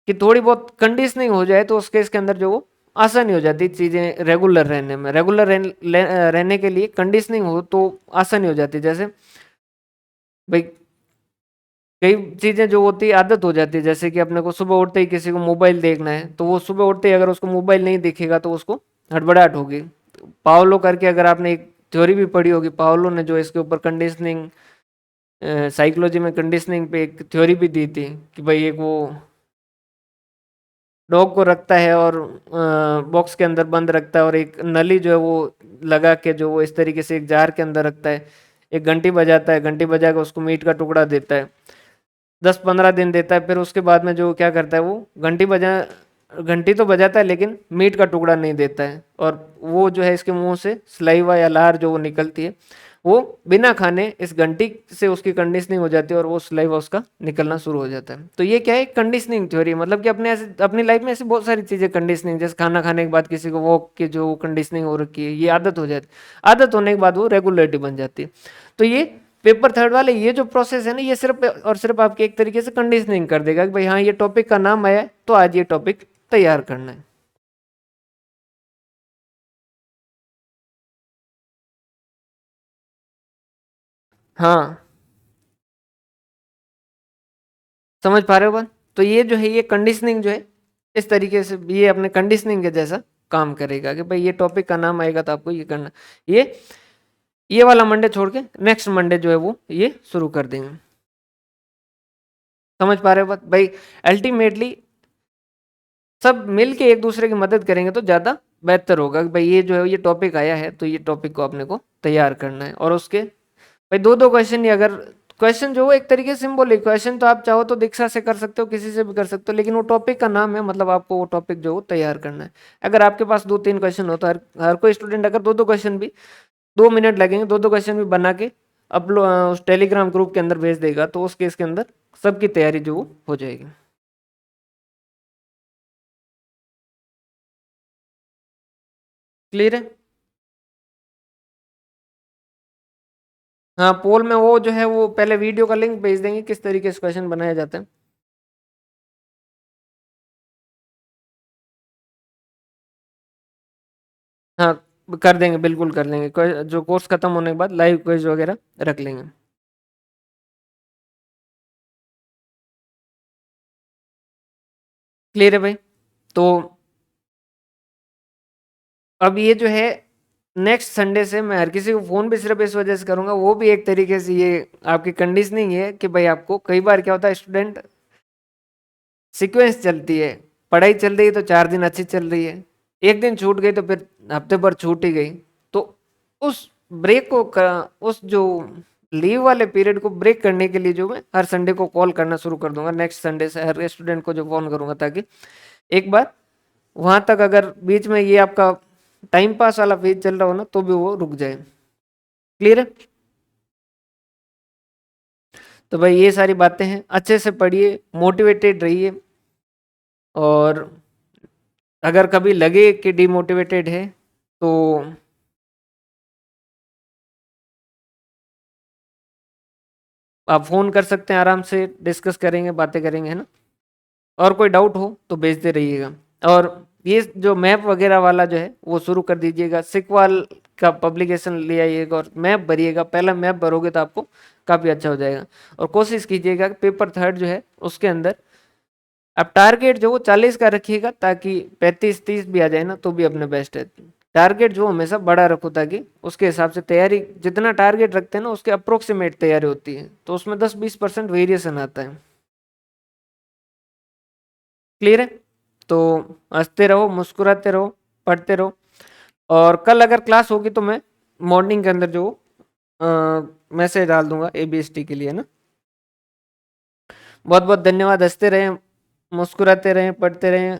कि थोड़ी बहुत कंडीशनिंग हो जाए तो उस केस के अंदर जो वो आसानी हो जाती है चीज़ें रेगुलर रहने में। रेगुलर रहने के लिए कंडीशनिंग हो तो आसानी हो जाती है। जैसे भाई कई चीज़ें जो होती है आदत हो जाती है, जैसे कि अपने को सुबह उठते ही किसी को मोबाइल देखना है तो वो सुबह उठते ही अगर उसको मोबाइल नहीं दिखेगा तो उसको हड़बड़ाहट होगी। पावलो करके अगर आपने एक थ्योरी भी पढ़ी होगी, पावलो ने जो इसके ऊपर कंडीशनिंग साइकोलॉजी में कंडीशनिंग पे एक थ्योरी भी दी थी कि भाई एक वो डॉग को रखता है और बॉक्स के अंदर बंद रखता है, और एक नली जो है वो लगा के जो वो इस तरीके से एक जार के अंदर रखता है। एक घंटी बजाता है, घंटी बजा के उसको मीट का टुकड़ा देता है, 10-15 दिन देता है। फिर उसके बाद में जो क्या करता है वो घंटी तो बजाता है लेकिन मीट का टुकड़ा नहीं देता है, और वो जो है इसके मुंह से सलाइवा या लार जो वो निकलती है, वो बिना खाने इस घंटी से उसकी कंडीशनिंग हो जाती है और वो सलाइवा उसका निकलना शुरू हो जाता है। तो ये क्या है, कंडीशनिंग थ्योरी, मतलब कि अपने ऐसे अपनी लाइफ में ऐसी बहुत सारी चीजें कंडीशनिंग, जैसे खाना खाने के बाद किसी को वॉक की जो कंडीशनिंग हो रखी है ये आदत हो जाती है, आदत होने के बाद वो रेगुलरिटी बन जाती है। तो ये पेपर थर्ड वाले ये जो प्रोसेस है ना, ये सिर्फ और सिर्फ आपके एक तरीके से कंडीशनिंग कर देगा कि भाई हाँ ये टॉपिक का नाम आया है तो आज ये टॉपिक तैयार करना है। हाँ, समझ पा रहे हो बात? तो ये जो है ये कंडीशनिंग जो है इस तरीके से ये अपने कंडीशनिंग के जैसा काम करेगा कि भाई ये टॉपिक का नाम आएगा तो आपको ये करना। ये ये वाला मंडे छोड़ के नेक्स्ट मंडे जो है वो ये शुरू कर देंगे। समझ पा रहे हो बात भाई? अल्टीमेटली सब मिल के एक दूसरे की मदद करेंगे तो ज़्यादा बेहतर होगा कि भाई ये जो है ये टॉपिक आया है तो ये टॉपिक को अपने को तैयार करना है। और उसके भाई दो दो क्वेश्चन ही, अगर क्वेश्चन जो वो एक तरीके से सिंबॉलिक क्वेश्चन, तो आप चाहो तो दीक्षा से कर सकते हो, किसी से भी कर सकते हो, लेकिन वो टॉपिक का नाम है, मतलब आपको वो टॉपिक जो वो तैयार करना है। अगर आपके पास 2-3 क्वेश्चन होता है, हर कोई स्टूडेंट अगर दो दो क्वेश्चन भी 2 मिनट लगेंगे, दो दो क्वेश्चन भी बना के अपलोड उस टेलीग्राम ग्रुप के अंदर भेज देगा तो उस केस के अंदर सबकी तैयारी जो वो हो जाएगी। क्लियर है? हाँ, पोल में वो जो है वो पहले वीडियो का लिंक भेज देंगे किस तरीके से क्वेश्चन बनाया जाता है। हाँ, कर देंगे, बिल्कुल कर लेंगे। जो कोर्स खत्म होने के बाद लाइव क्विज वगैरह रख लेंगे। क्लियर है भाई? तो अब ये जो है नेक्स्ट संडे से मैं हर किसी को फ़ोन भी सिर्फ इस वजह से करूँगा, वो भी एक तरीके से ये आपकी कंडीशनिंग है कि भाई आपको कई बार क्या होता है स्टूडेंट सीक्वेंस चलती है, पढ़ाई चल रही है तो 4 दिन अच्छी चल रही है, 1 दिन छूट गई तो फिर हफ्ते भर छूट ही गई। तो उस ब्रेक को उस जो लीव वाले पीरियड को ब्रेक करने के लिए जो मैं हर संडे को कॉल करना शुरू कर दूंगा नेक्स्ट संडे से, हर स्टूडेंट को जो फ़ोन करूंगा, ताकि एक बार वहां तक अगर बीच में ये आपका टाइम पास वाला फेज चल रहा हो ना तो भी वो रुक जाए। क्लियर है? तो भाई ये सारी बातें हैं, अच्छे से पढ़िए, मोटिवेटेड रहिए, और अगर कभी लगे कि डिमोटिवेटेड है तो आप फ़ोन कर सकते हैं, आराम से डिस्कस करेंगे, बातें करेंगे, है ना? और कोई डाउट हो तो भेजते रहिएगा। और ये जो मैप वगैरह वाला जो है वो शुरू कर दीजिएगा, सिकवाल का पब्लिकेशन ले आइएगा और मैप भरिएगा। पहला मैप भरोगे तो आपको काफ़ी अच्छा हो जाएगा। और कोशिश कीजिएगा कि पेपर थर्ड जो है उसके अंदर आप टारगेट जो वो 40 का रखिएगा, ताकि 35-30 भी आ जाए ना तो भी अपने बेस्ट है। टारगेट जो हमेशा बड़ा रखो, ताकि उसके हिसाब से तैयारी, जितना टारगेट रखते हैं ना उसके अप्रोक्सीमेट तैयारी होती है, तो उसमें 10-20% वेरिएशन आता है। क्लियर है? तो हंसते रहो, मुस्कुराते रहो, पढ़ते रहो। और कल अगर क्लास होगी तो मैं मॉर्निंग के अंदर जो मैसेज डाल दूंगा एबीएसटी के लिए ना। बहुत बहुत धन्यवाद। हंसते रहें, मुस्कुराते रहें, पढ़ते रहें।